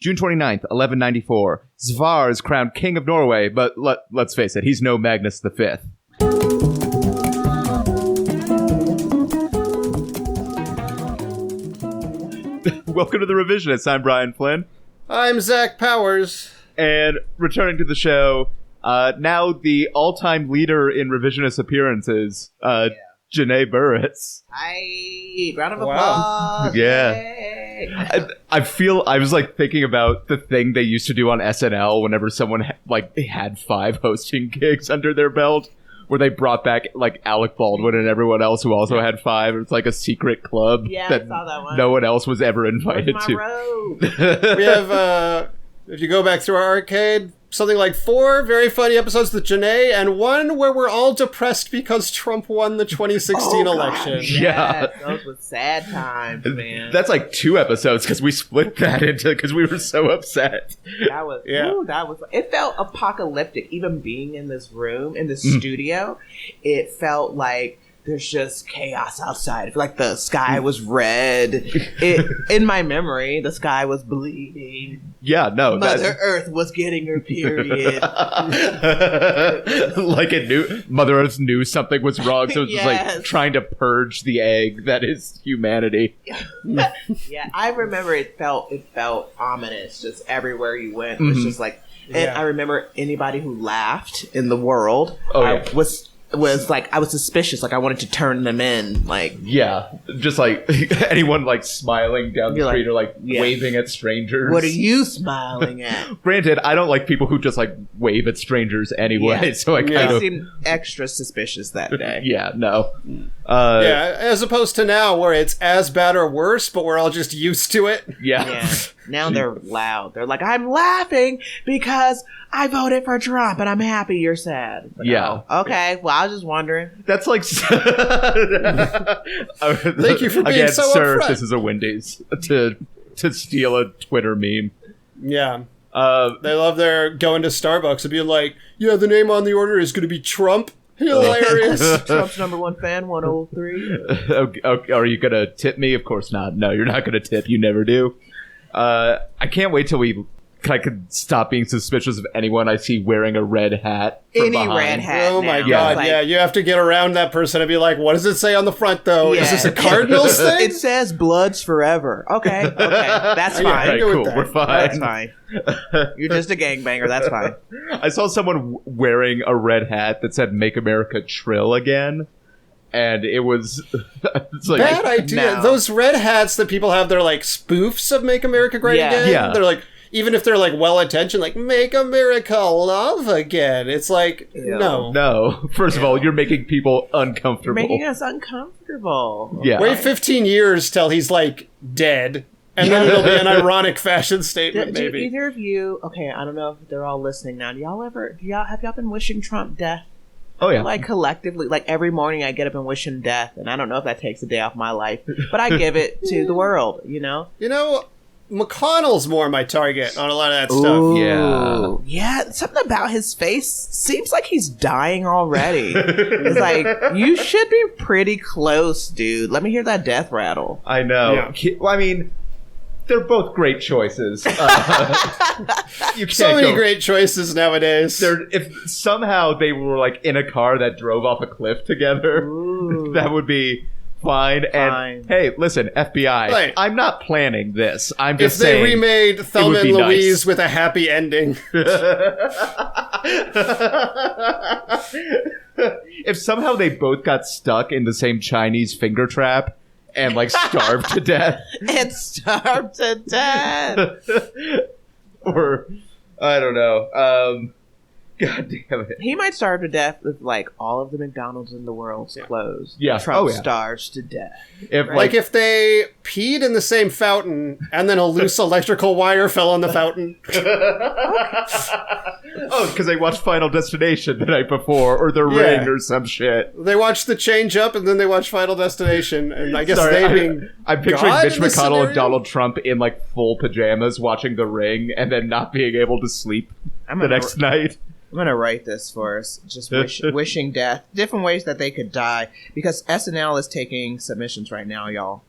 June 29th, 1194. Svar is crowned King of Norway, but let's face it, he's no Magnus V. Welcome to The Revisionists. I'm Brian Flynn. I'm Zach Powers. And returning to the show, now the all-time leader in revisionist appearances, Janae Burris. Hi, round of applause. Yeah. I was like thinking about the thing they used to do on SNL whenever someone had 5 hosting gigs under their belt, where they brought back like Alec Baldwin and everyone else who also had 5. It's like a secret club that I saw that one. No one else was ever invited to. We have, if you go back through our arcade, something like 4 very funny episodes with Janae, and 1 where we're all depressed because Trump won the 2016 election. Yeah. Those were sad times, man. That's like 2 episodes because we split that into because we were so upset. That was, it felt apocalyptic. Even being in this room, in this studio, it felt like there's just chaos outside. I feel like the sky was red. In my memory, the sky was bleeding. Yeah, no. Mother Earth was getting her period. Like it knew, Mother Earth knew something was wrong, so it was just like trying to purge the egg that is humanity. Yeah, I remember it felt ominous just everywhere you went. It was just like, and I remember anybody who laughed in the world was like, I was suspicious. Like, I wanted to turn them in. Like, yeah, just like anyone like smiling down the street or like waving at strangers. What are you smiling at? Granted, I don't like people who just like wave at strangers anyway. So I kind of seemed extra suspicious that day. As opposed to now where it's as bad or worse, but we're all just used to it. Yeah. Now they're loud. They're like, I'm laughing because I voted for Trump and I'm happy you're sad. But okay. Well, I was just wondering. That's like... Thank you for being so sir, upfront. This is a Wendy's to steal a Twitter meme. Yeah. They love their going to Starbucks and being like, yeah, the name on the order is going to be Trump. Hilarious. Trump's #1 fan, 103. Are you going to tip me? Of course not. No, you're not going to tip. You never do. I can't wait till I could stop being suspicious of anyone I see wearing a red hat. Red hat. Oh my God. Like, you have to get around that person and be like, what does it say on the front though? Is this a Cardinals thing? It says Bloods Forever. Okay. That's fine. All right, cool. We're fine. That's fine. You're just a gangbanger. That's fine. I saw someone wearing a red hat that said Make America Trill Again. And it was it's like, bad idea. No. Those red hats that people have, they're like spoofs of Make America Great Again. Yeah. They're like, even if they're like well-intentioned, like Make America Love Again. It's like, no. First of all, you're making people uncomfortable. You're making us uncomfortable. Yeah. Wait 15 years till he's like dead. And then it'll be an ironic fashion statement, maybe. Do either of you, okay, I don't know if they're all listening now. Have y'all been wishing Trump death? Oh, yeah. Like, collectively, like, every morning I get up and wish him death, and I don't know if that takes a day off my life, but I give it to the world, you know? You know, McConnell's more my target on a lot of that Ooh. stuff. Yeah, something about his face seems like he's dying already. It's like, you should be pretty close, dude. Let me hear that death rattle. I know. Yeah. Well, I mean... They're both great choices. You can't so many great choices nowadays. If somehow they were like in a car that drove off a cliff together, that would be fine. And hey, listen, FBI, right. I'm not planning this. I'm just saying. If they remade Thelma and Louise with a happy ending. If somehow they both got stuck in the same Chinese finger trap, and like starved to death. Or, I don't know. God damn it. He might starve to death if like all of the McDonald's in the world's closed. Yeah. Trump starves to death. If, right? Like if they peed in the same fountain and then a loose electrical wire fell on the fountain. Oh, because they watched Final Destination the night before, or The Ring, or some shit. They watched The Change Up, and then they watched Final Destination, and I guess I'm picturing Mitch McConnell and Donald Trump in like full pajamas watching The Ring, and then not being able to sleep the next night. I'm gonna write this for us. Just wishing death, different ways that they could die, because SNL is taking submissions right now, y'all.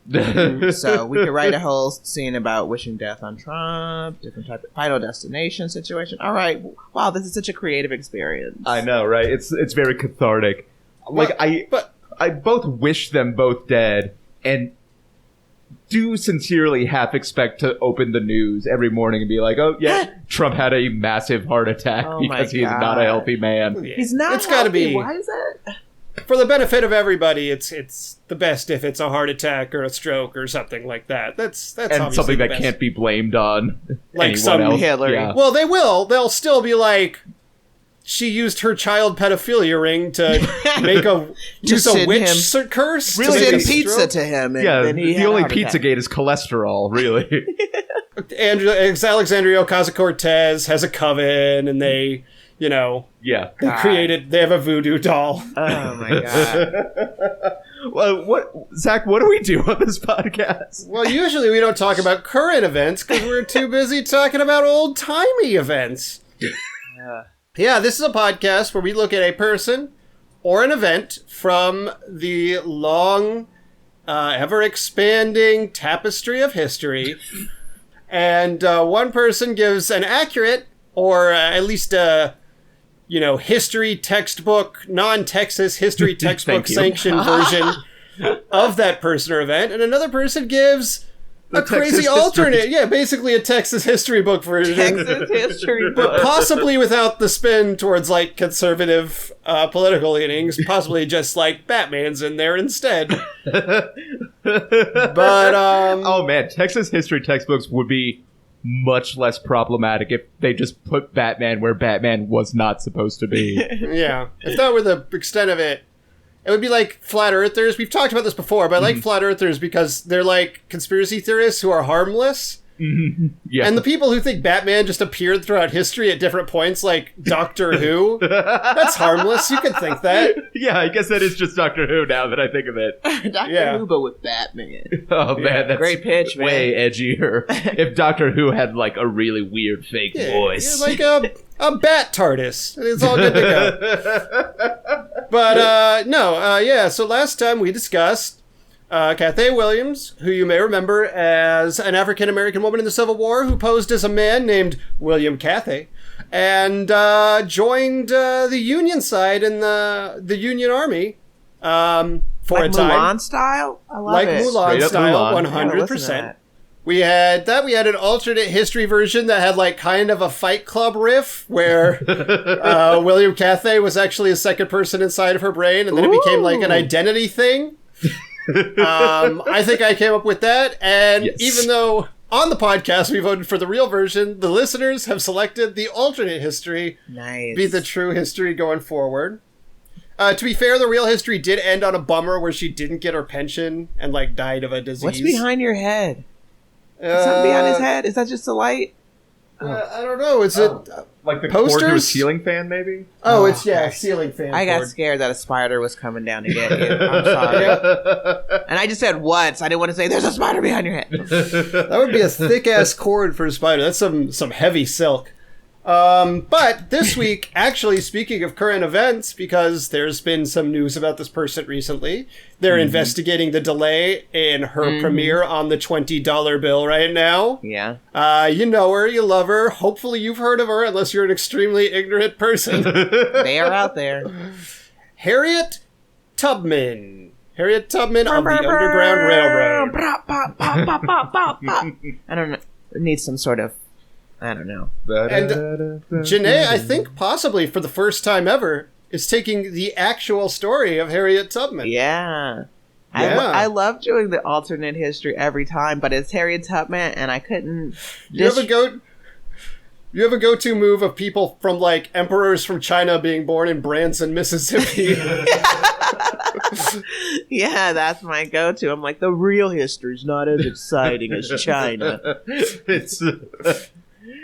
So we could write a whole scene about wishing death on Trump, different type of Final Destination situation. All right, wow, this is such a creative experience. I know, right? It's very cathartic. Like I both wish them both dead, and do sincerely half expect to open the news every morning and be like, oh yeah, Trump had a massive heart attack because he's not a healthy man. He's not It's healthy. gotta be. Why is it? For the benefit of everybody, it's the best if it's a heart attack or a stroke or something like that. That's And obviously something the that best. can't be blamed on Like anyone some else. Hillary. Yeah. Well, they will. They'll still be like, she used her child pedophilia ring to make use a send witch him- curse. Really, to make Send a pizza stroke. to him. And Yeah, then he the had a only heart attack. Pizzagate is cholesterol, really. Alexandria Ocasio-Cortez has a coven, and they, Yeah. they have a voodoo doll. Oh my god. Well, Zach, what do we do on this podcast? Well, usually we don't talk about current events because we're too busy talking about old-timey events. Yeah, this is a podcast where we look at a person or an event from the long, ever-expanding tapestry of history. And one person gives an accurate, or at least history textbook, non-Texas history textbook Thank you. sanctioned version of that person or event. And another person gives a Texas crazy history. alternate. Yeah, basically a Texas history book version. Texas history book. Possibly without the spin towards like conservative political leanings, possibly just like Batman's in there instead. But Oh man, Texas history textbooks would be much less problematic if they just put Batman where Batman was not supposed to be. yeah, if that were the extent of it, it would be like flat earthers. We've talked about this before, but I like flat earthers because they're like conspiracy theorists who are harmless. Yeah. And the people who think Batman just appeared throughout history at different points, like Doctor Who, that's harmless. You could think that. Yeah, I guess that is just Doctor Who now that I think of it. Dr. Yeah. Who, but with Batman. Oh man, that's Great pitch, man. way edgier. If Doctor Who had like a really weird fake voice. Yeah, like a bat TARDIS. It's all good to go. But yeah. So last time we discussed Cathay Williams, who you may remember as an African-American woman in the Civil War who posed as a man named William Cathay and joined the Union side in the Union Army for Like a time. Mulan style? I love Like it. Mulan Straight up style, Mulan. 100%. We had an alternate history version that had like kind of a Fight Club riff where William Cathay was actually a second person inside of her brain, and then it became like an identity thing. I think I came up with that, and Yes. even though on the podcast we voted for the real version, the listeners have selected the alternate history Nice. be the true history going forward. To be fair, the real history did end on a bummer where she didn't get her pension and like died of a disease. What's behind your head? Is something behind his head? Is that just a light? I don't know. Is it? Like the cord to a Posters? ceiling fan, maybe? Oh, it's ceiling fan. I got cord. scared that a spider was coming down to get you. I'm sorry. And I just said once. I didn't want to say there's a spider behind your head. That would be a thick ass cord for a spider. That's some heavy silk. But this week, actually, speaking of current events, because there's been some news about this person recently, they're investigating the delay in her premiere on the $20 bill right now. Yeah. You know her, you love her. Hopefully you've heard of her, unless you're an extremely ignorant person. They are out there. Harriet Tubman. Harriet Tubman of the Underground Railroad. I don't know. It needs some sort of, I don't know. And Janae, I think possibly for the first time ever, is taking the actual story of Harriet Tubman. Yeah. Yeah. I love doing the alternate history every time, but it's Harriet Tubman, and I couldn't. You have a go-to move of people from like emperors from China being born in Branson, Mississippi. Yeah, that's my go-to. I'm like, the real history's not as exciting as China.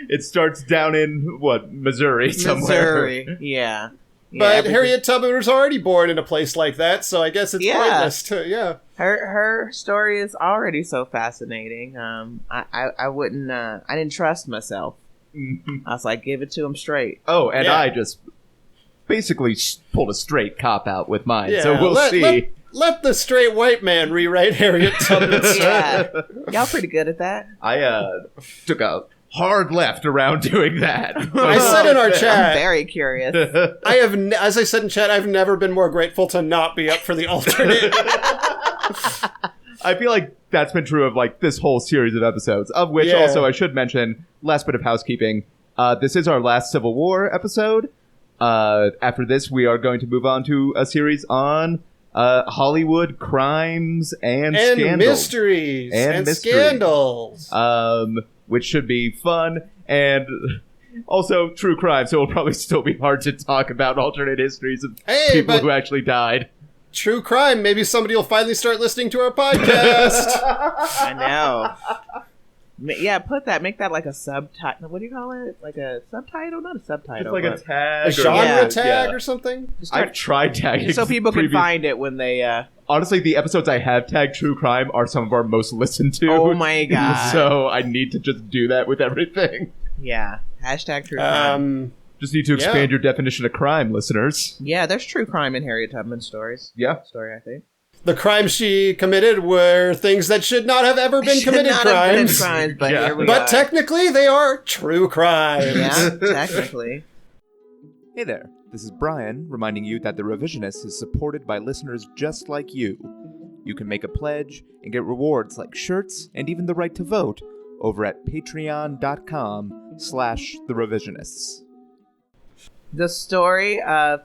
It starts down in Missouri somewhere. Missouri. Yeah. But Harriet Tubman was already born in a place like that, so I guess it's Yeah. pointless to, yeah. Her story is already so fascinating. I wouldn't. I didn't trust myself I was like, give it to him straight. Oh, and Yeah. I just basically pulled a straight cop-out with mine, Yeah, so we'll see. Let the straight white man rewrite Harriet Tubman's Yeah. Y'all pretty good at that. I took a hard left around doing that. I said in our I'm chat, very curious. as I said in chat, I've never been more grateful to not be up for the alternate. I feel like that's been true of like this whole series of episodes, of which Yeah. also I should mention, last bit of housekeeping, this is our last Civil War episode. After this, we are going to move on to a series on Hollywood crimes and scandals. Mysteries and mysteries. scandals. Which should be fun, and also true crime, so it'll probably still be hard to talk about alternate histories of people who actually died. True crime. Maybe somebody will finally start listening to our podcast. I know. Yeah, make that like a subtitle. What do you call it? Like a subtitle? Not a subtitle. Just like a tag. A genre Yeah. tag or something? I've tried tagging. So people can find it when they... Honestly, the episodes I have tagged true crime are some of our most listened to. Oh my God. So I need to just do that with everything. Yeah. Hashtag true crime. Just need to expand your definition of crime, listeners. Yeah, there's true crime in Harriet Tubman's story, I think. The crimes she committed were things that should not have ever been committed crimes. But Yeah. here we But are. technically, they are true crimes. Yeah, technically. Hey there, this is Brian, reminding you that The Revisionist is supported by listeners just like you. You can make a pledge and get rewards like shirts and even the right to vote over at patreon.com/therevisionists. The story of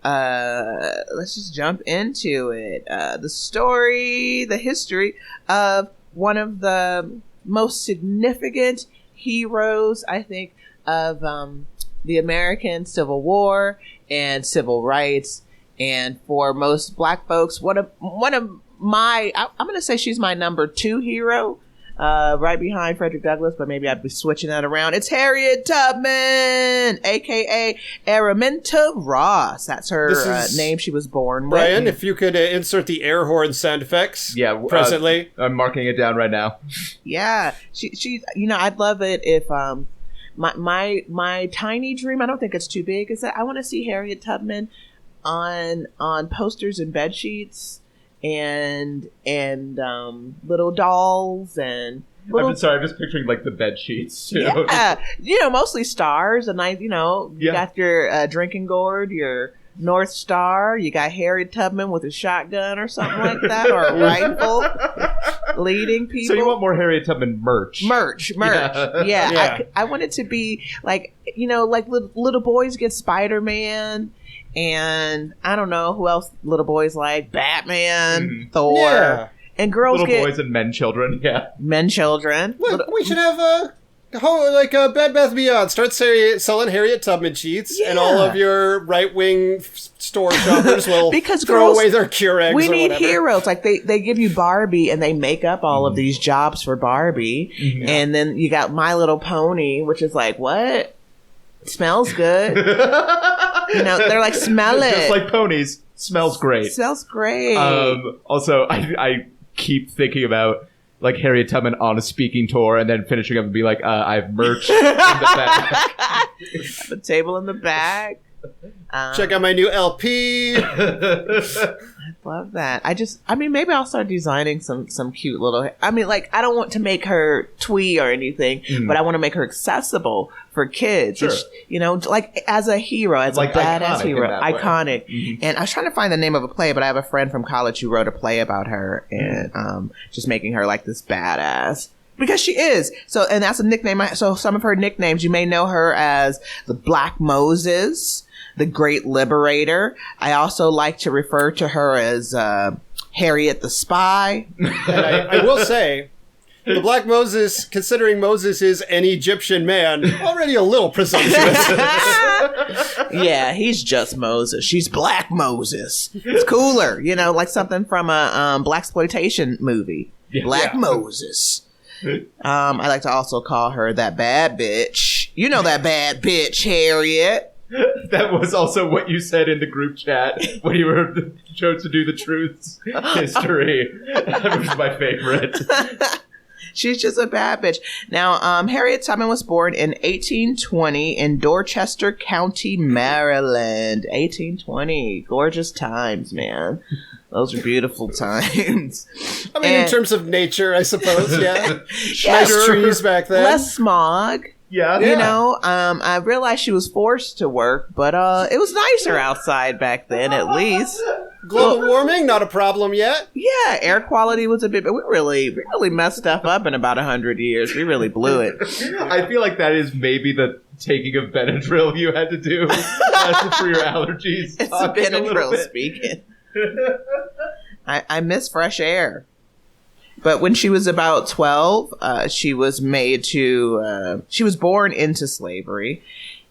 let's just jump into it. The history of one of the most significant heroes, I think, of the American Civil War and civil rights. And for most Black folks, one of my, I'm going to say she's my number 2 hero. Right behind Frederick Douglass, but maybe I'd be switching that around. It's Harriet Tubman, aka Araminta Ross. That's her name she was born with. Brian, if you could insert the air horn sound effects presently. I'm marking it down right now. Yeah, she I'd love it if my tiny dream, I don't think it's too big, is that I want to see Harriet Tubman on posters and bed sheets. And little dolls and I'm sorry, I'm just picturing like the bed sheets too. Yeah, mostly stars, and you got your drinking gourd, your North Star, you got Harriet Tubman with a shotgun or something like that, or a rifle leading people. So you want more Harriet Tubman merch? Yeah. I want it to be like like little boys get Spider-Man. And I don't know who else little boys like. Batman, Thor. And girls little get... boys and men children, Men children. We should have Bed Bath & Beyond. Start selling Harriet Tubman sheets, and all of your right-wing store shoppers will throw away their Keurigs. We need heroes. Like they give you Barbie, and they make up all of these jobs for Barbie. Mm-hmm. And then you got My Little Pony, which is like, what? It smells good. They're like, smell it. Just like ponies. Smells great. Smells great. Also, I keep thinking about like Harriet Tubman on a speaking tour and then finishing up and be like, I have merch in the back. Have a table in the back. Check out my new LP. I love that. Maybe I'll start designing some cute little... I don't want to make her twee or anything, but I want to make her accessible for kids. Sure. Like as a hero, as like a badass hero. Iconic. Mm-hmm. And I was trying to find the name of a play, but I have a friend from college who wrote a play about her and just making her like this badass. Because she is. So, and that's a nickname. So some of her nicknames, you may know her as the Black Moses, the Great Liberator. I also like to refer to her as Harriet the Spy. And I will say, the Black Moses, considering Moses is an Egyptian man, already a little presumptuous. Yeah, he's just Moses. She's Black Moses. It's cooler, like something from a blaxploitation movie. Yeah. Black Moses. I like to also call her that bad bitch. You know that bad bitch, Harriet. That was also what you said in the group chat when you chose to do the truths history. That was my favorite. She's just a bad bitch. Now, Harriet Tubman was born in 1820 in Dorchester County, Maryland. 1820. Gorgeous times, man. Those are beautiful times. I mean, in terms of nature, I suppose, yeah. Nice trees back then. Less smog. Yeah. You know, I realized she was forced to work, but it was nicer outside back then, at least. Global warming, not a problem yet. Yeah, air quality was a bit, but we really messed stuff up in about 100 years. We really blew it. I feel like that is maybe the taking of Benadryl you had to do for your allergies. It's a Benadryl speaking. I miss fresh air. But when she was about 12, she was she was born into slavery,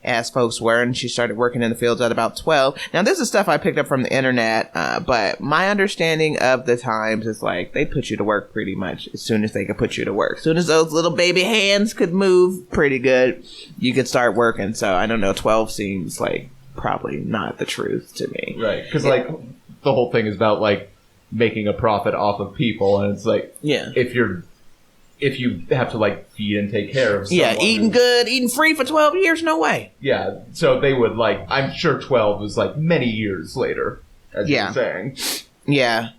as folks were, and she started working in the fields at about 12. Now, this is stuff I picked up from the internet, but my understanding of the times is like they put you to work pretty much as soon as they could put you to work. As soon as those little baby hands could move pretty good, you could start working. So I don't know, 12 seems like probably not the truth to me. Right, because like the whole thing is about like making a profit off of people, and it's like, if you have to like feed and take care of someone, eating good, eating free for 12 years, no way. Yeah, so they would like, I'm sure 12 was like many years later, as you were saying. Yeah.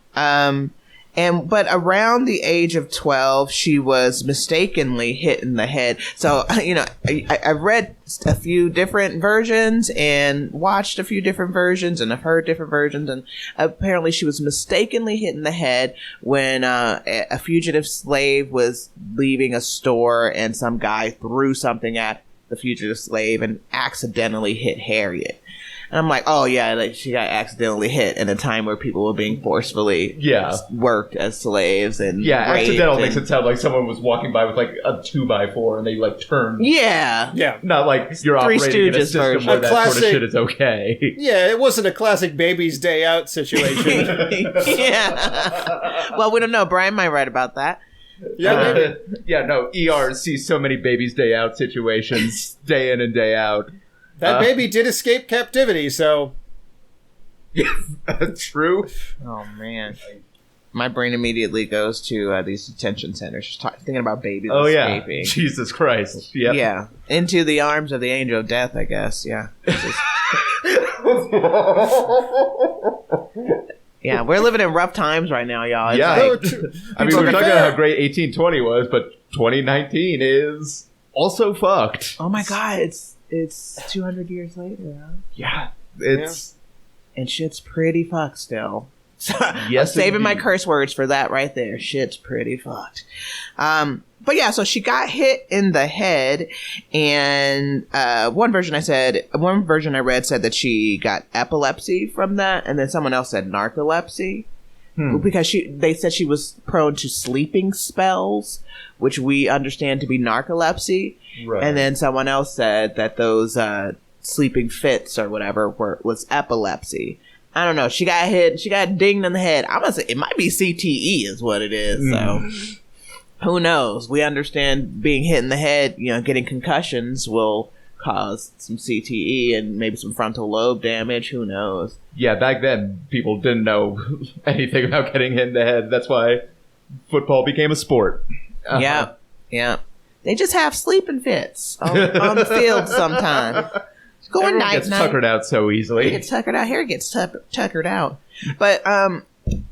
But around the age of 12, she was mistakenly hit in the head. So, you know, I've read a few different versions and watched a few different versions and I've heard different versions. And apparently she was mistakenly hit in the head when a fugitive slave was leaving a store and some guy threw something at the fugitive slave and accidentally hit Harriet. And I'm like, oh yeah, like she got accidentally hit in a time where people were being forcefully worked as slaves and accidental makes it sound like someone was walking by with like a 2x4 and they like turned. Yeah. Not like you're Three operating in a system version. where that sort of shit is okay. Yeah, it wasn't a classic baby's day out situation. Well, we don't know. Brian might write about that. Yeah, maybe. ERs see so many baby's day out situations day in and day out. That baby did escape captivity, so... Yeah, true. Oh, man. My brain immediately goes to these detention centers, just thinking about babies escaping. Yeah. Jesus Christ. Yep. Yeah. Into the arms of the angel of death, I guess. Yeah. Yeah, we're living in rough times right now, y'all. It's I mean, we were talking about how great 1820 was, but 2019 is also fucked. Oh, my God. It's 200 years later, huh? Yeah. It's... And shit's pretty fucked still. Yes, I'm saving indeed. my curse words for that right there. Shit's pretty fucked. But yeah, so she got hit in the head, and one version I read said that she got epilepsy from that, and then someone else said narcolepsy. Because they said she was prone to sleeping spells, which we understand to be narcolepsy. Right. And then someone else said that those sleeping fits or whatever was epilepsy. I don't know. She got hit. She got dinged in the head. I'm gonna say it might be CTE is what it is. So who knows? We understand being hit in the head, you know, getting concussions will cause some CTE and maybe some frontal lobe damage. Who knows? Yeah, back then people didn't know anything about getting hit in the head. That's why football became a sport. Yeah. They just have sleeping fits on the field sometimes. Everyone gets tuckered out so easily. It gets tuckered out. Hair gets tuckered out. But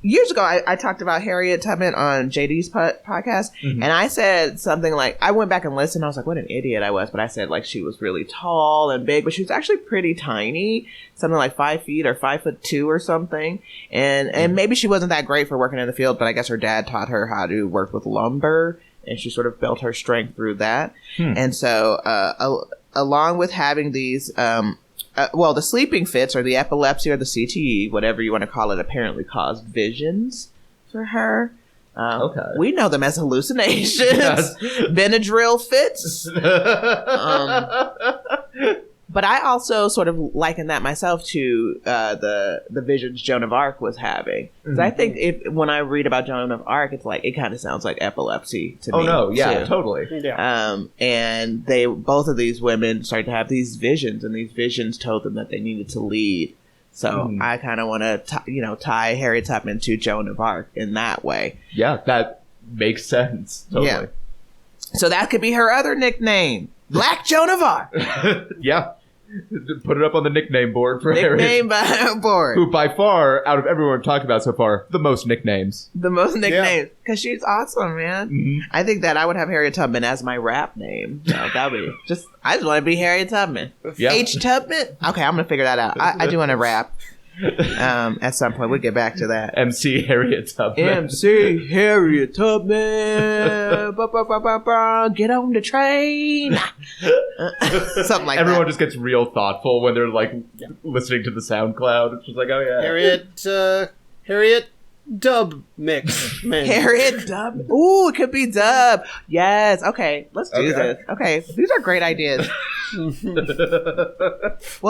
years ago, I talked about Harriet Tubman on JD's podcast, and I said something like, I went back and listened. I was like, what an idiot I was. But I said like she was really tall and big, but she was actually pretty tiny, something like 5 feet or 5'2" or something. And maybe she wasn't that great for working in the field, but I guess her dad taught her how to work with lumber, and she sort of built her strength through that. And so along with having these, the sleeping fits or the epilepsy or the CTE, whatever you want to call it, apparently caused visions for her. Okay. We know them as hallucinations. Yes. Benadryl fits. But I also sort of liken that myself to the visions Joan of Arc was having. Because I think when I read about Joan of Arc, it's like it kind of sounds like epilepsy to me. Oh no, yeah, too. Totally. Yeah. And both of these women started to have these visions, and these visions told them that they needed to lead. So I kind of want to, tie Harriet Tubman to Joan of Arc in that way. Yeah, that makes sense. Totally. So that could be her other nickname, Black Joan of Arc. Yeah. Put it up on the nickname board for Harriet. Nickname board. Who, by far, out of everyone we've talked about so far, the most nicknames. The most nicknames. Because she's awesome, man. Mm-hmm. I think that I would have Harriet Tubman as my rap name. So that would be just, I just want to be Harriet Tubman. Yeah. H. Tubman? Okay, I'm going to figure that out. I do want to rap. At some point, we'll get back to that. MC Harriet Tubman. MC Harriet Tubman. Get on the train. Something like Everyone that. just gets real thoughtful when they're like listening to the SoundCloud. It's just like, oh yeah. Harriet Dub Mix. Man. Harriet Dub. Ooh, it could be Dub. Yes. Okay, let's do this. Okay, these are great ideas. Well,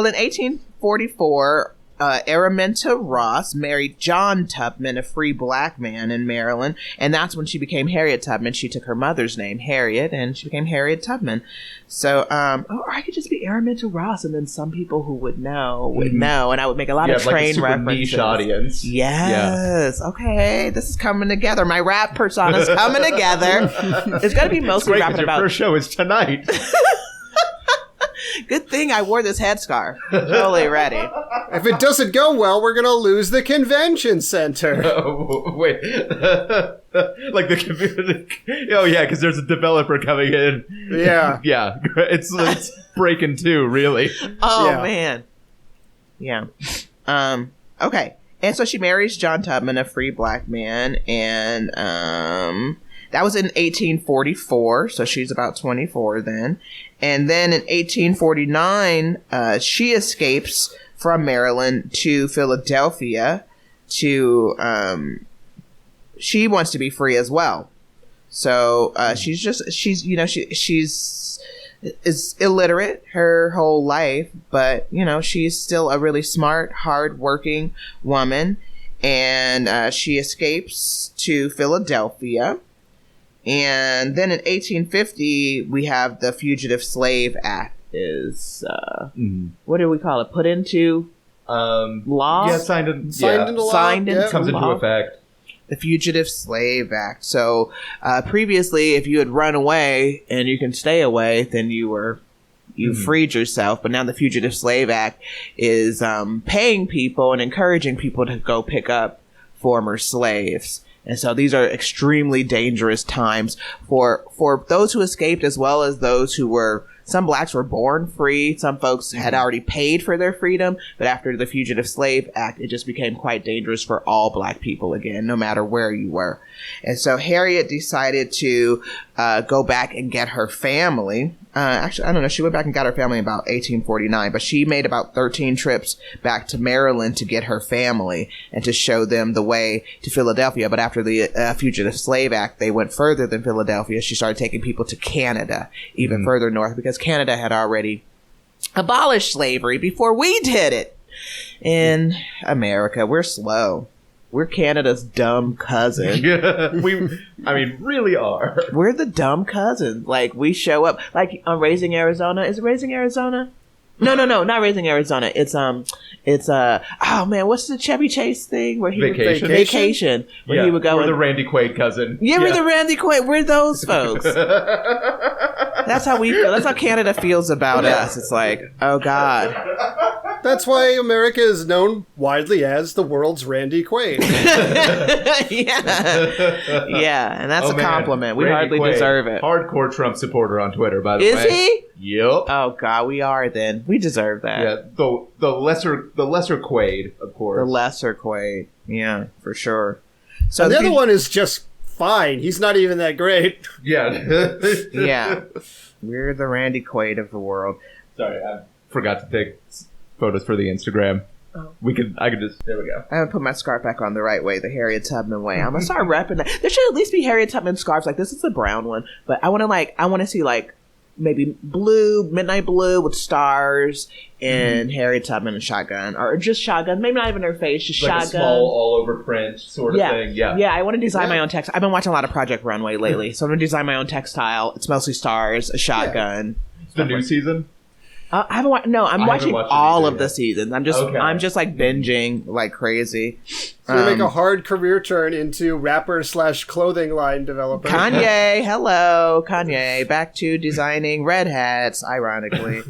in 1844, Araminta Ross married John Tubman, a free black man in Maryland, and that's when she became Harriet Tubman. She took her mother's name, Harriet, and she became Harriet Tubman. So, or I could just be Araminta Ross, and then some people who would know, and I would make a lot of train like a references. Niche audience. Yes. Yeah. Okay, this is coming together. My rap persona's coming together. It's going to be mostly rapping about. Your first show is tonight. Good thing I wore this headscarf. Totally ready. If it doesn't go well, we're going to lose the convention center. Oh, wait. Like the community. Oh, yeah, because there's a developer coming in. Yeah. Yeah. It's breaking two, really. Oh, yeah. Man. Yeah. Okay. And so she marries John Tubman, a free black man, and that was in 1844, so she's about 24 then. And then in 1849, she escapes from Maryland to Philadelphia to, she wants to be free as well. So, she's illiterate her whole life, but, she's still a really smart, hardworking woman. And, she escapes to Philadelphia. And then in 1850, we have the Fugitive Slave Act is, what do we call it? Put into law? Yeah, signed into law. Signed into comes into effect. The Fugitive Slave Act. So previously, if you had run away and you can stay away, then you freed yourself. But now the Fugitive Slave Act is paying people and encouraging people to go pick up former slaves. And so these are extremely dangerous times for those who escaped, as well as those who were, some blacks were born free. Some folks had already paid for their freedom. But after the Fugitive Slave Act, it just became quite dangerous for all black people again, no matter where you were. And so Harriet decided to go back and get her family. Actually, I don't know. She went back and got her family in about 1849, but she made about 13 trips back to Maryland to get her family and to show them the way to Philadelphia. But after the Fugitive Slave Act, they went further than Philadelphia. She started taking people to Canada, even further north, because Canada had already abolished slavery before we did it. In America, we're slow. We're Canada's dumb cousin. Really are. We're the dumb cousin. Like, we show up. Like, on Raising Arizona. Is it Raising Arizona? No, not Raising Arizona. It's oh man, what's the Chevy Chase thing where he Vacation. Where he would go. We're the Randy Quaid cousin. Yeah, we're the Randy Quaid. We're those folks. That's how we feel. That's how Canada feels about us. It's like, oh God. That's why America is known widely as the world's Randy Quaid. Yeah, and that's a compliment. We Randy hardly Quaid, deserve it. Hardcore Trump supporter on Twitter, by the way. Is he? Yep. Oh God, we are then. We deserve that. Yeah, the lesser Quaid, of course. The lesser Quaid. Yeah, for sure. So and the other one is just fine. He's not even that great. Yeah. Yeah. We're the Randy Quaid of the world. Sorry, I forgot to take photos for the Instagram. Oh. I could just, there we go. I haven't put my scarf back on the right way, the Harriet Tubman way. I'm gonna start repping that. There should at least be Harriet Tubman scarves. Like, this is the brown one, but I want to see like maybe blue, midnight blue with stars, and Harriet Tubman and shotgun, or just shotgun. Maybe not even her face, just like shotgun. A small all over print sort of thing. Yeah. I want to design my own text. I've been watching a lot of Project Runway lately, so I'm gonna design my own textile. It's mostly stars, a shotgun. It's the new season. I haven't watched. No, I'm watching watched it all either of the yet. seasons. I'm just like binging like crazy. So you make a hard career turn into rapper / clothing line developer. Kanye, hello, Kanye, back to designing red hats. Ironically,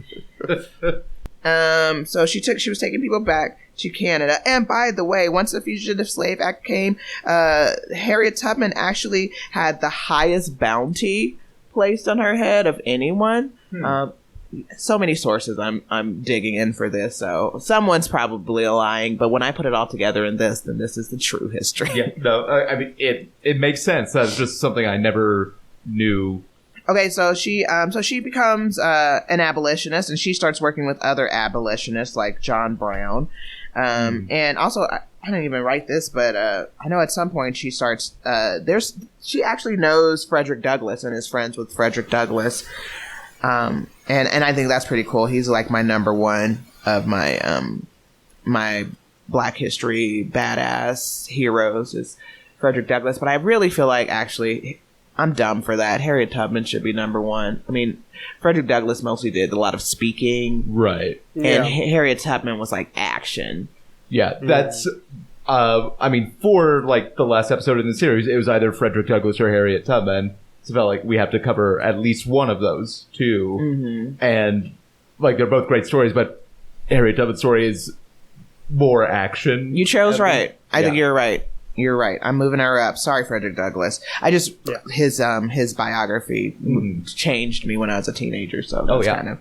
so she was taking people back to Canada. And by the way, once the Fugitive Slave Act came, Harriet Tubman actually had the highest bounty placed on her head of anyone. So many sources I'm digging in for this, so someone's probably lying, but when I put it all together in this, then this is the true history. Yeah, no, I mean, it makes sense. That's just something I never knew. Okay, so she becomes an abolitionist, and she starts working with other abolitionists like John Brown. And also, I didn't even write this, but I know at some point she starts, she actually knows Frederick Douglass and is friends with Frederick Douglass. And I think that's pretty cool. He's like my number one of my my Black history badass heroes is Frederick Douglass. But I really feel like actually I'm dumb for that. Harriet Tubman should be number one. I mean, Frederick Douglass mostly did a lot of speaking, right? And Harriet Tubman was like action. Yeah, that's. I mean, for like the last episode in the series, it was either Frederick Douglass or Harriet Tubman. So I felt like we have to cover at least one of those two. Mm-hmm. And like they're both great stories, but Harriet Tubman's story is more action. You chose right. I think you're right. You're right. I'm moving her up. Sorry, Frederick Douglass. I just his biography changed me when I was a teenager. So that's kind of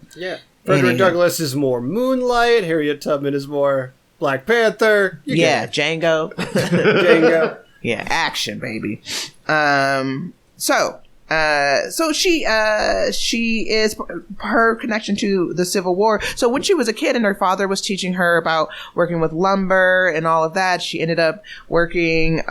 Frederick Douglass is more Moonlight. Harriet Tubman is more Black Panther. Django. Django. Yeah, action, baby. So she is her connection to the Civil War. So when she was a kid and her father was teaching her about working with lumber and all of that, she ended up working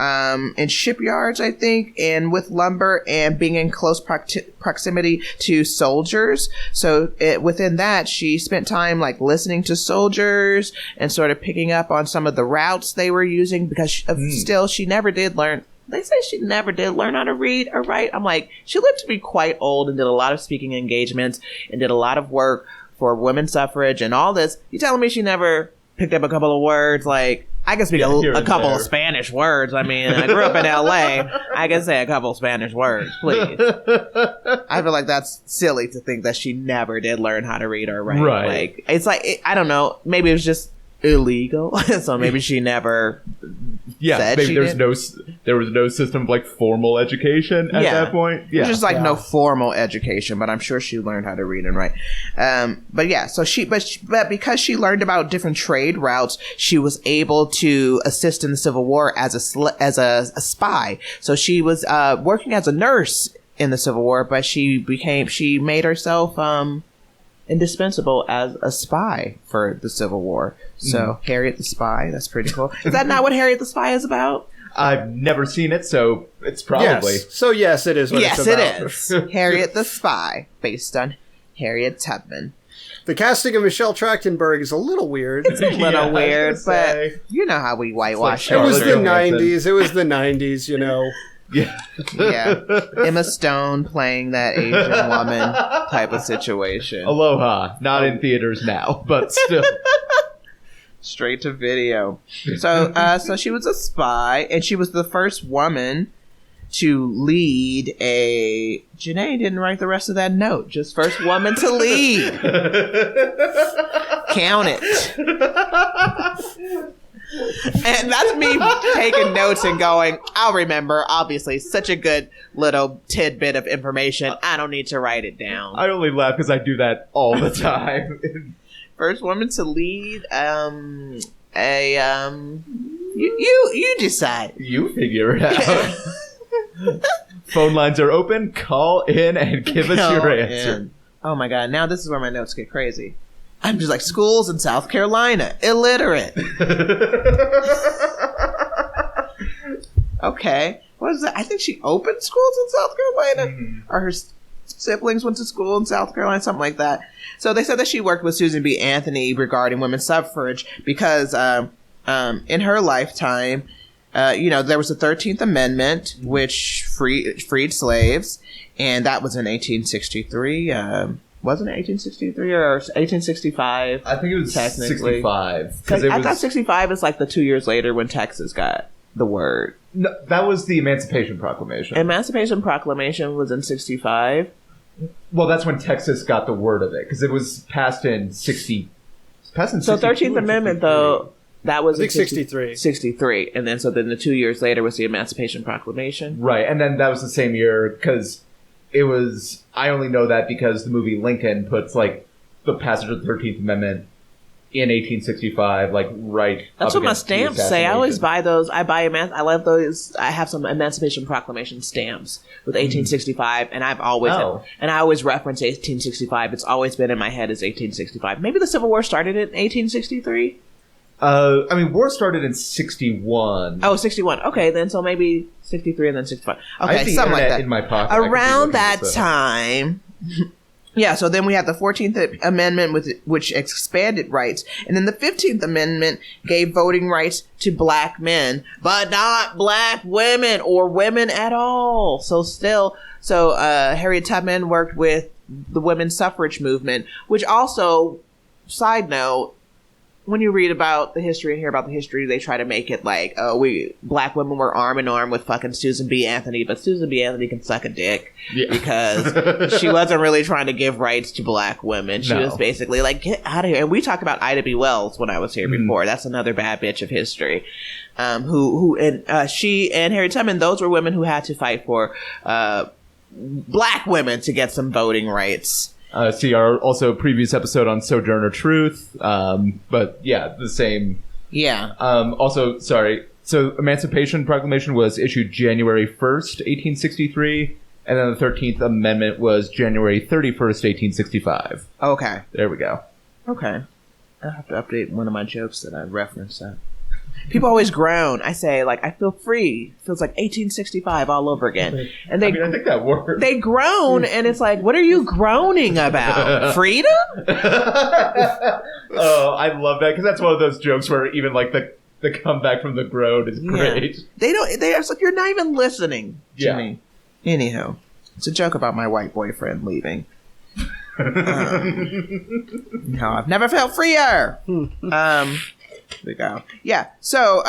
in shipyards, I think, and with lumber and being in close proximity to soldiers. So within that, she spent time like listening to soldiers and sort of picking up on some of the routes they were using because still she never did learn. They say she never did learn how to read or write. I'm like, she lived to be quite old and did a lot of speaking engagements and did a lot of work for women's suffrage and all this. You telling me she never picked up a couple of words? Like, I can speak a couple of Spanish words. I mean, I grew up in LA. I can say a couple of Spanish words, please. I feel like that's silly to think that she never did learn how to read or write. Right. Like, it's like, I don't know. Maybe it was just illegal. So maybe she never maybe there was no system of like formal education at that point. There's just like no formal education, but I'm sure she learned how to read and write. But because she learned about different trade routes, she was able to assist in the Civil War as a spy. So she was working as a nurse in the Civil War, but she made herself indispensable as a spy for the Civil War. So Harriet the Spy, that's pretty cool. Is that not what Harriet the Spy is about? I've never seen it, so it's probably. Yes. So yes, it is what it's about. Yes, it is. Harriet the Spy, based on Harriet Tubman. The casting of Michelle Trachtenberg is a little weird. It's a little weird, but you know how we whitewash it. It was the 90s. It was the 90s, you know. Yeah. Emma Stone playing that Asian woman type of situation. Aloha. Not in theaters now, but still. Straight to video. So she was a spy, and she was the first woman to lead a... Janae didn't write the rest of that note. Just first woman to lead. Count it. And that's me taking notes and going, I'll remember. Obviously, such a good little tidbit of information. I don't need to write it down. I only laugh because I do that all the time. First woman to lead you decide. You figure it out. Phone lines are open. Call in and give us your answer. Oh my god, now this is where my notes get crazy. I'm just like, schools in South Carolina, illiterate. Okay. What is that? I think she opened schools in South Carolina. Or her siblings went to school in South Carolina, something like that. So they said that she worked with Susan B. Anthony regarding women's suffrage because in her lifetime, there was the 13th Amendment, which freed slaves, and that was in 1863. Wasn't it 1863 or 1865? I think it was technically 65. Because I thought 65 is like the 2 years later when Texas got the word. No, that was the Emancipation Proclamation. Emancipation Proclamation was in 65. Well, that's when Texas got the word of it, because it was passed in 60. So 13th Amendment, though, that was I think 63. 63. And then the 2 years later was the Emancipation Proclamation. Right, and then that was the same year, because it was... I only know that because the movie Lincoln puts, like, the passage of the 13th Amendment in 1865, like, right That's up what my against the stamps say. I always assassination. buy those. I love those. I have some Emancipation Proclamation stamps with 1865, and I've always and I always reference 1865. It's always been in my head as 1865. Maybe the Civil War started in 1863. I mean, war started in 61. Oh, 61. Okay, then so maybe 63 and then 65. I have Okay, the something like internet that. in my pocket. I could be Around looking that this up. time. Yeah, so then we had the 14th Amendment, which expanded rights. And then the 15th Amendment gave voting rights to black men, but not black women or women at all. So Harriet Tubman worked with the women's suffrage movement, which also, side note, when you read about the history and hear about the history, they try to make it like, black women were arm in arm with fucking Susan B. Anthony, but Susan B. Anthony can suck a dick because she wasn't really trying to give rights to black women. She was basically like, get out of here. And we talked about Ida B. Wells when I was here before. That's another bad bitch of history. She and Harriet Tubman, those were women who had to fight for black women to get some voting rights. See our also previous episode on Sojourner Truth, but yeah, the same. Yeah. Also, sorry. So, Emancipation Proclamation was issued January 1st, 1863, and then the 13th Amendment was January 31st, 1865. Okay. There we go. Okay. I have to update one of my jokes that I referenced that. People always groan. I say, like, I feel free. It feels like 1865 all over again. And I think that works. They groan, and it's like, what are you groaning about? Freedom? Oh, I love that, because that's one of those jokes where even, like, the comeback from the groan is great. Yeah. It's like, you're not even listening to me. Yeah. Anywho, it's a joke about my white boyfriend leaving. No, I've never felt freer. We go. Yeah. So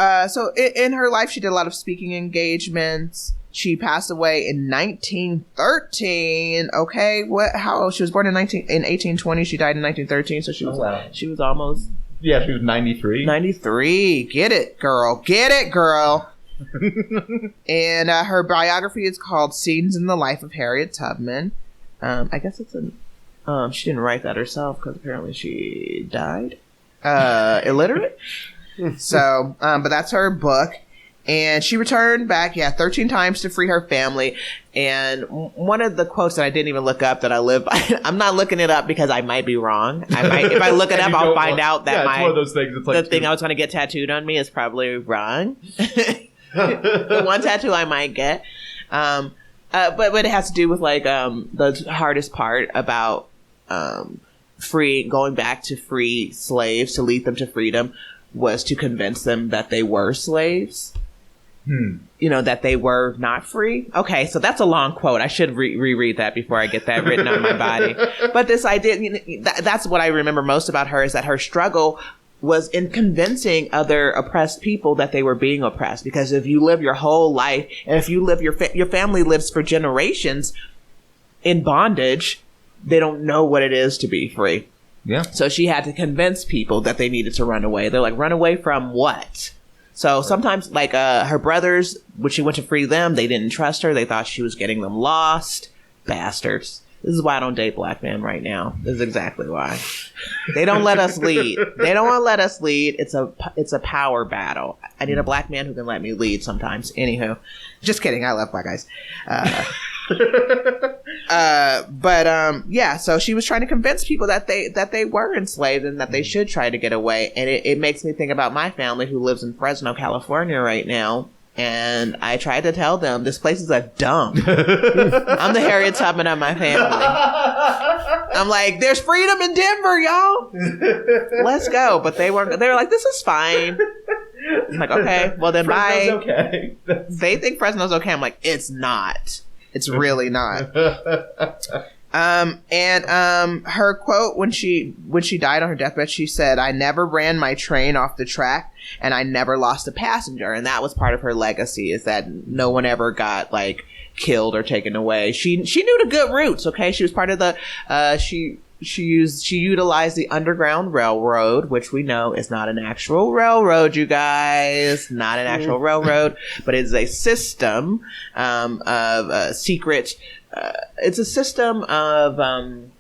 in her life, she did a lot of speaking engagements. She passed away in 1913. Okay. How she was born in 1820. She died in 1913. So she was almost. Yeah, she was 93. 93. Get it, girl. Get it, girl. And her biography is called Scenes in the Life of Harriet Tubman. I guess it's she didn't write that herself because apparently she died. Illiterate. So, but that's her book. And she returned back, 13 times to free her family. And one of the quotes that I didn't even look up that I live by, I'm not looking it up because I might be wrong. If I look it up, I'll find out that it's one of those things. It's like the thing I was going to get tattooed on me is probably wrong. The one tattoo I might get. But it has to do with like the hardest part about going back to free slaves to lead them to freedom was to convince them that they were slaves. That they were not free. Okay, so that's a long quote. I should reread that before I get that written on my body. But this idea, that's what I remember most about her, is that her struggle was in convincing other oppressed people that they were being oppressed. Because if you live your whole life, and if you live your family lives for generations in bondage, they don't know what it is to be free. Yeah. So she had to convince people that they needed to run away. They're like, run away from what? So sometimes, like, her brothers, when she went to free them, they didn't trust her. They thought she was getting them lost. Bastards. This is why I don't date black men right now. This is exactly why. They don't let us lead. They don't want to let us lead. It's a power battle. I need a black man who can let me lead sometimes. Anywho. Just kidding. I love black guys. So she was trying to convince people that they were enslaved and that they should try to get away. And it makes me think about my family who lives in Fresno, California right now. And I tried to tell them this place is a dump. I'm the Harriet Tubman of my family. I'm like, there's freedom in Denver, y'all. Let's go. But they were like, this is fine. I'm like, okay, well then bye. Fresno's okay. They think Fresno's okay. I'm like, it's not. It's really not. Her quote when she died on her deathbed, she said, "I never ran my train off the track, and I never lost a passenger." And that was part of her legacy, is that no one ever got like killed or taken away. She knew the good routes. Okay, she was part of the she utilized the Underground Railroad, which we know is not an actual railroad, you guys. Not an actual railroad, but it's a system of secret. It's a system of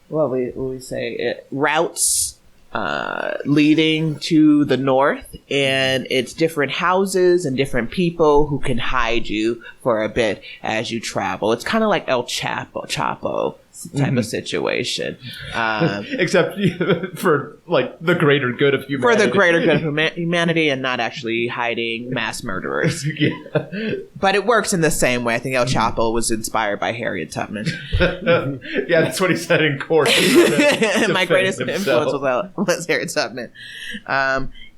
what we say routes leading to the north, and it's different houses and different people who can hide you for a bit as you travel. It's kind of like El Chapo type of situation, except for like the greater good of humanity. For the greater good of humanity, and not actually hiding mass murderers. Yeah. But it works in the same way. I think El Chapo was inspired by Harriet Tubman. Yeah, that's what he said in court. My greatest influence was Harriet Tubman.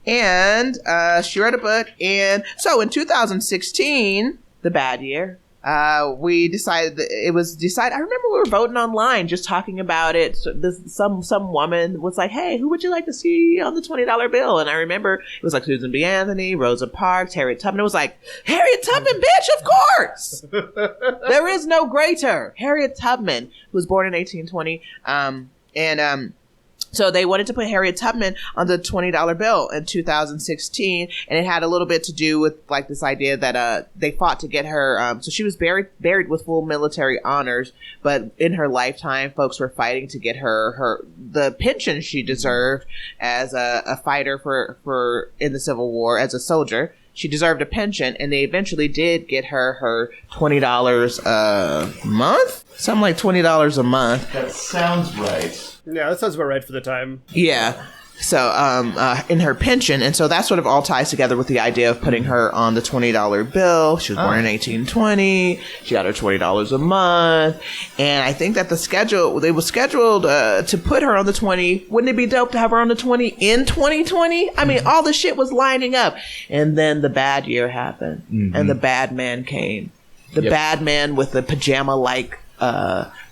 And she wrote a book, and so in 2016, the bad year, we decided that it was decided. I remember we were voting online, just talking about it. So some woman was like, "Hey, who would you like to see on the $20 bill?" And I remember it was like Susan B. Anthony, Rosa Parks, Harriet Tubman. It was like, Harriet Tubman, bitch, of course. There is no greater. Harriet Tubman, who was born in 1820, so they wanted to put Harriet Tubman on the $20 bill in 2016, and it had a little bit to do with like this idea that they fought to get her. So she was buried with full military honors, but in her lifetime, folks were fighting to get her the pension she deserved as a fighter for in the Civil War as a soldier. She deserved a pension, and they eventually did get her $20 a month, something like $20 a month. That sounds right. Yeah, that sounds about right for the time. Yeah. So, in her pension. And so that sort of all ties together with the idea of putting her on the $20 bill. She was born in 1820. She got her $20 a month. And I think that they were scheduled to put her on the 20. Wouldn't it be dope to have her on the 20 in 2020? I mean, all the shit was lining up. And then the bad year happened. Mm-hmm. And the bad man came. The bad man with the pajama-like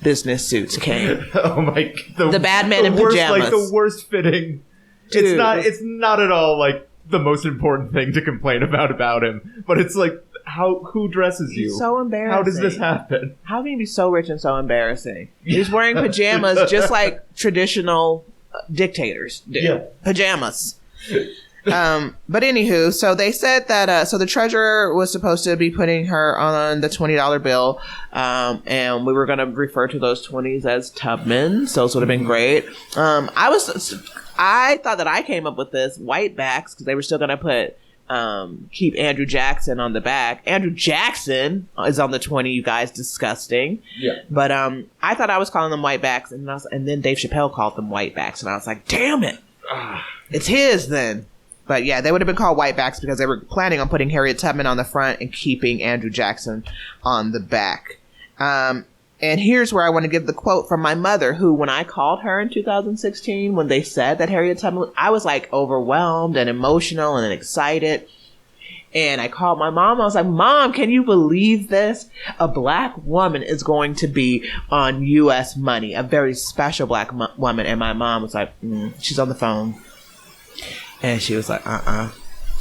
business suits came. Oh my! The bad man in worst, pajamas, like the worst fitting. Dude. It's not at all like the most important thing to complain about him. But it's like, who dresses you? He's so embarrassing. How does this happen? How can you be so rich and so embarrassing? He's wearing pajamas just like traditional dictators do. Yeah. Pajamas. But anywho, so they said that so the treasurer was supposed to be putting her on the $20 bill, and we were going to refer to those 20s as Tubman. So it would have been great. I thought that I came up with this whitebacks because they were still going to put keep Andrew Jackson on the back. Andrew Jackson is on the 20. You guys, disgusting. Yeah. But I thought I was calling them whitebacks, and then Dave Chappelle called them whitebacks, and I was like, damn it, it's his then. But yeah, they would have been called whitebacks because they were planning on putting Harriet Tubman on the front and keeping Andrew Jackson on the back. And here's where I want to give the quote from my mother, who, when I called her in 2016, when they said that Harriet Tubman, I was like overwhelmed and emotional and excited. And I called my mom. I was like, Mom, can you believe this? A black woman is going to be on U.S. money, a very special black woman. And my mom was like, she's on the phone. And she was like,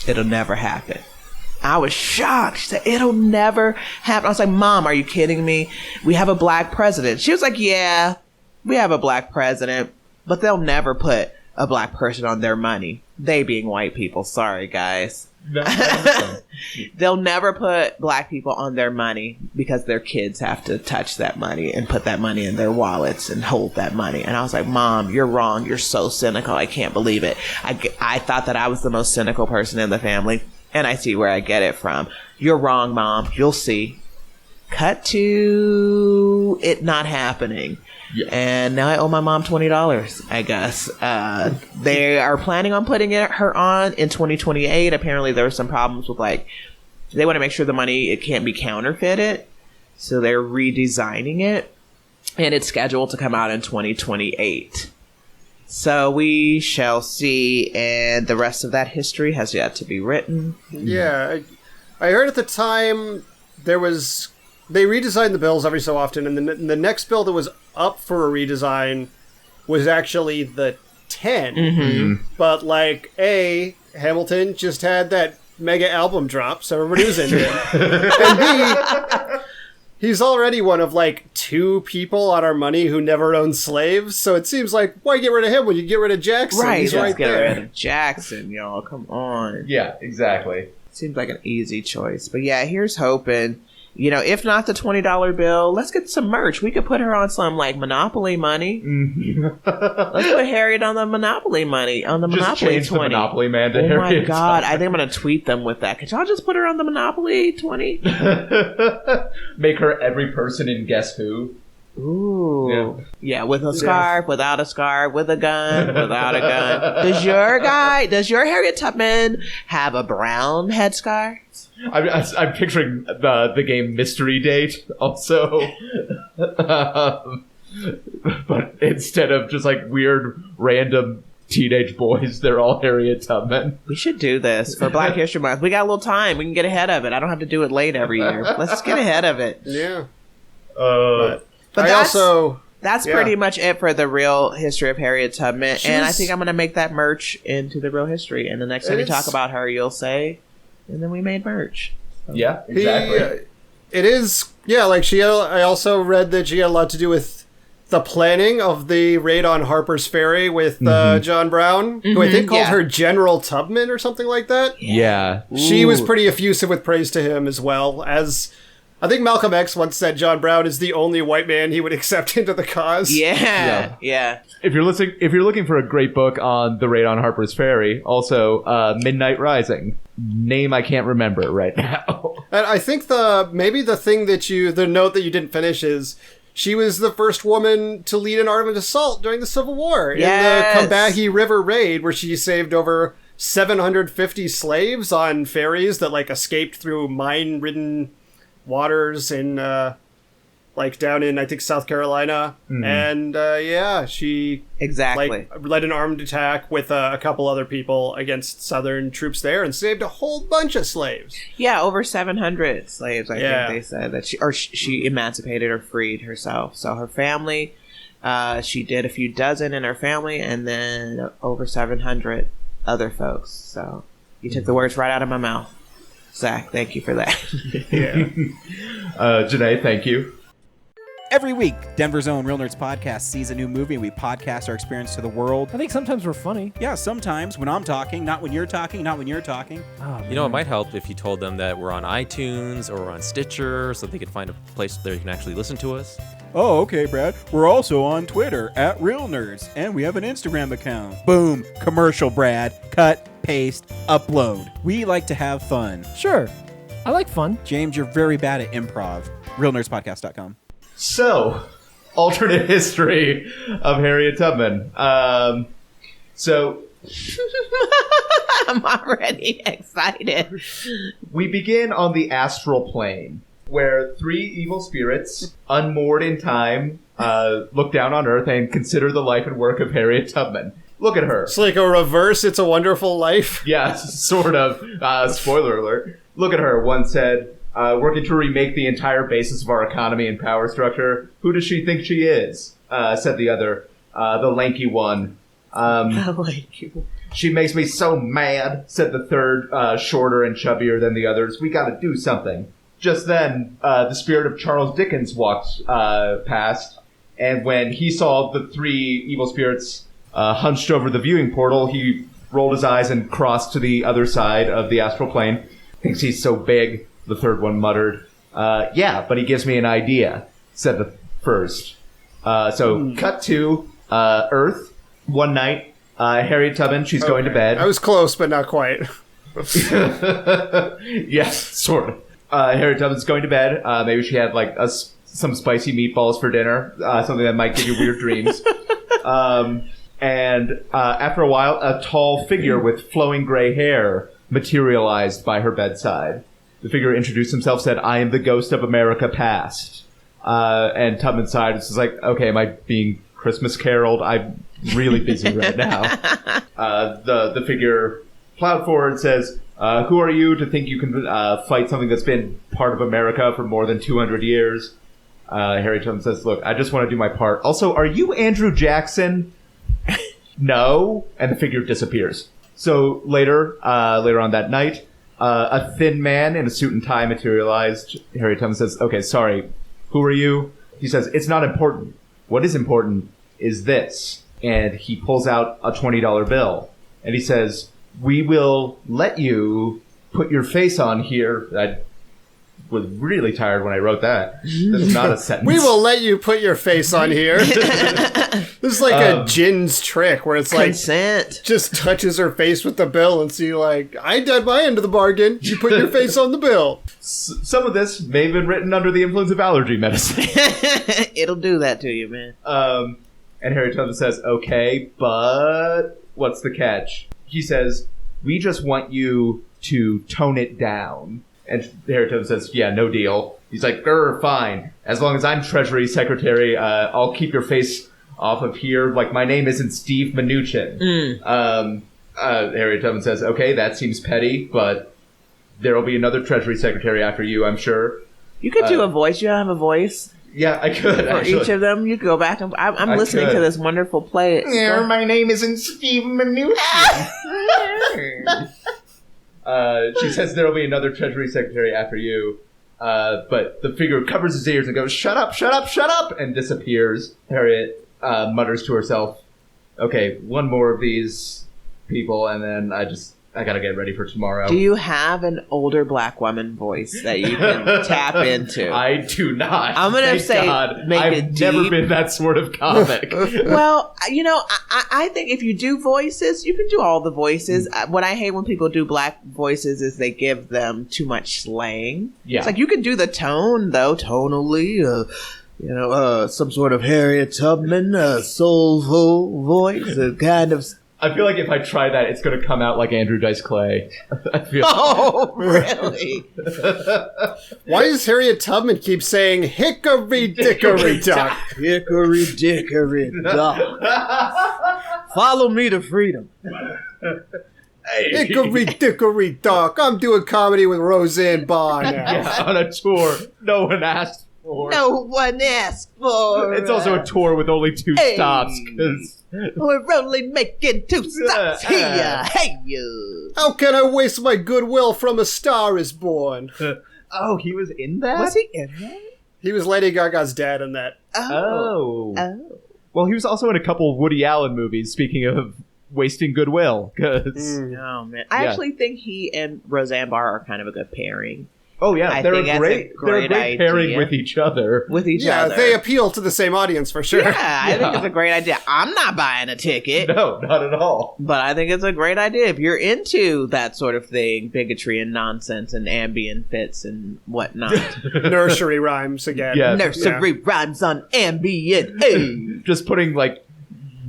it'll never happen. I was shocked. She said, it'll never happen. I was like, Mom, are you kidding me? We have a black president. She was like, yeah, we have a black president, but they'll never put a black person on their money. They being white people. Sorry, guys. They'll never put black people on their money because their kids have to touch that money and put that money in their wallets and hold that money. And I was like, Mom, you're wrong. You're so cynical. I can't believe it. I thought that I was the most cynical person in the family, and I see where I get it from. You're wrong, Mom. You'll see. Cut to it not happening. Yeah. And now I owe my mom $20, I guess. They are planning on putting her on in 2028. Apparently there were some problems with, like, they want to make sure the money, it can't be counterfeited. So they're redesigning it. And it's scheduled to come out in 2028. So we shall see. And the rest of that history has yet to be written. Yeah. I heard at the time they redesigned the bills every so often, and the next bill that was up for a redesign was actually the 10. But like, Hamilton just had that mega album drop, so everybody was into it. And B, he's already one of like 2 people on our money who never owned slaves, so it seems like, why get rid of him when you get rid of Jackson? Right, He's let's right get there. rid of Jackson, y'all. Come on. Yeah, exactly. Seems like an easy choice. But yeah, here's hoping. You know, if not the $20 bill, let's get some merch. We could put her on some like Monopoly money. Let's put Harriet on the Monopoly money, on the Just Monopoly change 20. the Monopoly man to Oh Harriet my god, Tubman. I think I'm gonna tweet them with that. Could y'all just put her on the Monopoly 20? Make her every person in Guess Who. Ooh. Yeah, with a scarf, without a scarf, with a gun, without a gun. Does your Harriet Tubman have a brown headscarf? I'm picturing the game Mystery Date also. But instead of just like weird random teenage boys, they're all Harriet Tubman. We should do this for Black History Month. We got a little time. We can get ahead of it. I don't have to do it late every year. Let's just get ahead of it. Yeah. But that's yeah. pretty much it for the real history of Harriet Tubman. And I was- think I'm going to make that merch into the real history. And the next time we talk It's- about her, you'll say, and then we made merch. Yeah, exactly. It is, yeah, like I also read that she had a lot to do with the planning of the raid on Harper's Ferry with John Brown, who I think called her General Tubman or something like that. Yeah. She was pretty effusive with praise to him as well, as I think Malcolm X once said John Brown is the only white man he would accept into the cause. Yeah. If you're looking for a great book on the raid on Harper's Ferry, also Midnight Rising. Name I can't remember right now. And I think the note that you didn't finish is she was the first woman to lead an armed assault during the Civil War in the Combahee River Raid, where she saved over 750 slaves on ferries that like escaped through mine-ridden waters in down in I think South Carolina. And she led an armed attack with a couple other people against Southern troops there and saved a whole bunch of slaves. Yeah, over 700 slaves, I think they said that she emancipated or freed herself. So her family, she did a few dozen in her family, and then over 700 other folks. So you took the words right out of my mouth. Zach, thank you for that. Janae, thank you. Every week, Denver's own Real Nerds podcast sees a new movie and we podcast our experience to the world. I think sometimes we're funny. Yeah, sometimes when I'm talking, not when you're talking, not when you're talking. Oh, You know, it might help if you told them that we're on iTunes or we're on Stitcher so they could find a place there you can actually listen to us. Oh, okay, Brad. We're also on Twitter at Real Nerds, and we have an Instagram account. Boom. Commercial, Brad. Cut, paste, upload. We like to have fun. Sure. I like fun. James, you're very bad at improv. RealNerdsPodcast.com. So, alternate history of Harriet Tubman. So I'm already excited. we begin on the astral plane, where 3 evil spirits, unmoored in time, look down on Earth and consider the life and work of Harriet Tubman. Look at her. It's like a reverse It's a Wonderful Life. Yeah, sort of. Spoiler alert. Look at her. One said, working to remake the entire basis of our economy and power structure. Who does she think she is? Said the other. The lanky one. She makes me so mad, said the third, shorter and chubbier than the others. We gotta do something. Just then, the spirit of Charles Dickens walked past, and when he saw the 3 evil spirits hunched over the viewing portal, he rolled his eyes and crossed to the other side of the astral plane. Thinks he's so big, the third one muttered. Yeah, but he gives me an idea, said the first. Cut to Earth, one night. Harriet Tubman, she's going to bed. I was close, but not quite. Yes, sort of. Harriet Tubman's going to bed. Maybe she had like some spicy meatballs for dinner, something that might give you weird dreams. And after a while, a tall figure with flowing gray hair materialized by her bedside. The figure introduced himself, said, "I am the ghost of America past." And Tubman sighed. It's like, okay, am I being Christmas caroled? I'm really busy right now. The figure plowed forward and says, who are you to think you can fight something that's been part of America for more than 200 years? Harry Tubman says, look, I just want to do my part. Also, are you Andrew Jackson? No. And the figure disappears. So later on that night, a thin man in a suit and tie materialized. Harry Tubman says, okay, sorry, who are you? He says, it's not important. What is important is this. And he pulls out a $20 bill. And he says, we will let you put your face on here. I was really tired when I wrote that. That's not a sentence. We will let you put your face on here. This is like a Jin's trick where it's like Consent. just touches her face with the bill and see like, I did my end of the bargain. You put your face on the bill. Some of this may have been written under the influence of allergy medicine. It'll do that to you, man. And Harry Tubman says, okay, but what's the catch? He says, we just want you to tone it down. And Harry Tubman says, yeah, no deal. He's like, fine. As long as I'm Treasury Secretary, I'll keep your face off of here. Like, my name isn't Steve Mnuchin. Harry Tubman says, okay, that seems petty, but there'll be another Treasury Secretary after you, I'm sure. You could do a voice. You have a voice Yeah, I could, for actually. each of them. You could go back and... I'm listening could. to this wonderful play. Yeah, my name isn't Steve Mnuchin. She says there'll be another Treasury Secretary after you. But the figure covers his ears and goes, shut up, shut up, shut up, and disappears. Harriet mutters to herself, okay, one more of these people, and then I gotta get ready for tomorrow. Do you have an older black woman voice that you can tap into? I do not. I'm gonna Thank say God. make I've it never deep. been that sort of comic. Well, I think if you do voices, you can do all the voices. What I hate when people do black voices is they give them too much slang. Yeah. It's like you can do the tone, though, tonally, some sort of Harriet Tubman, soulful voice, kind of... I feel like if I try that, it's going to come out like Andrew Dice Clay. I feel. Oh, really? Why does Harriet Tubman keep saying hickory dickory dock? Hickory dickory dock. Follow me to freedom. Hickory dickory dock. I'm doing comedy with Roseanne Barr now. Yeah, on a tour no one asked for. No one asked for It's also a tour with only 2 Hey. stops. 'Cause We're only making 2 stops here. Hey, you. How can I waste my goodwill from A Star Is Born? oh, he was in that? Was he in that? He was Lady Gaga's dad in that. Oh. Oh. Well, he was also in a couple of Woody Allen movies, speaking of wasting goodwill. 'Cause- Oh, man. I Yeah. actually think he and Roseanne Barr are kind of a good pairing Oh, yeah. I They're think a that's great, a great pairing idea. with each other. with each Yeah, other. they appeal to the same audience for sure. Yeah, I think Yeah. it's a great idea. I'm not buying a ticket. No, not at all. But I think it's a great idea if you're into that sort of thing, bigotry and nonsense and Ambien fits and whatnot. Nursery rhymes again. Yeah. Nursery rhymes on Ambien. Hey. Just putting, like,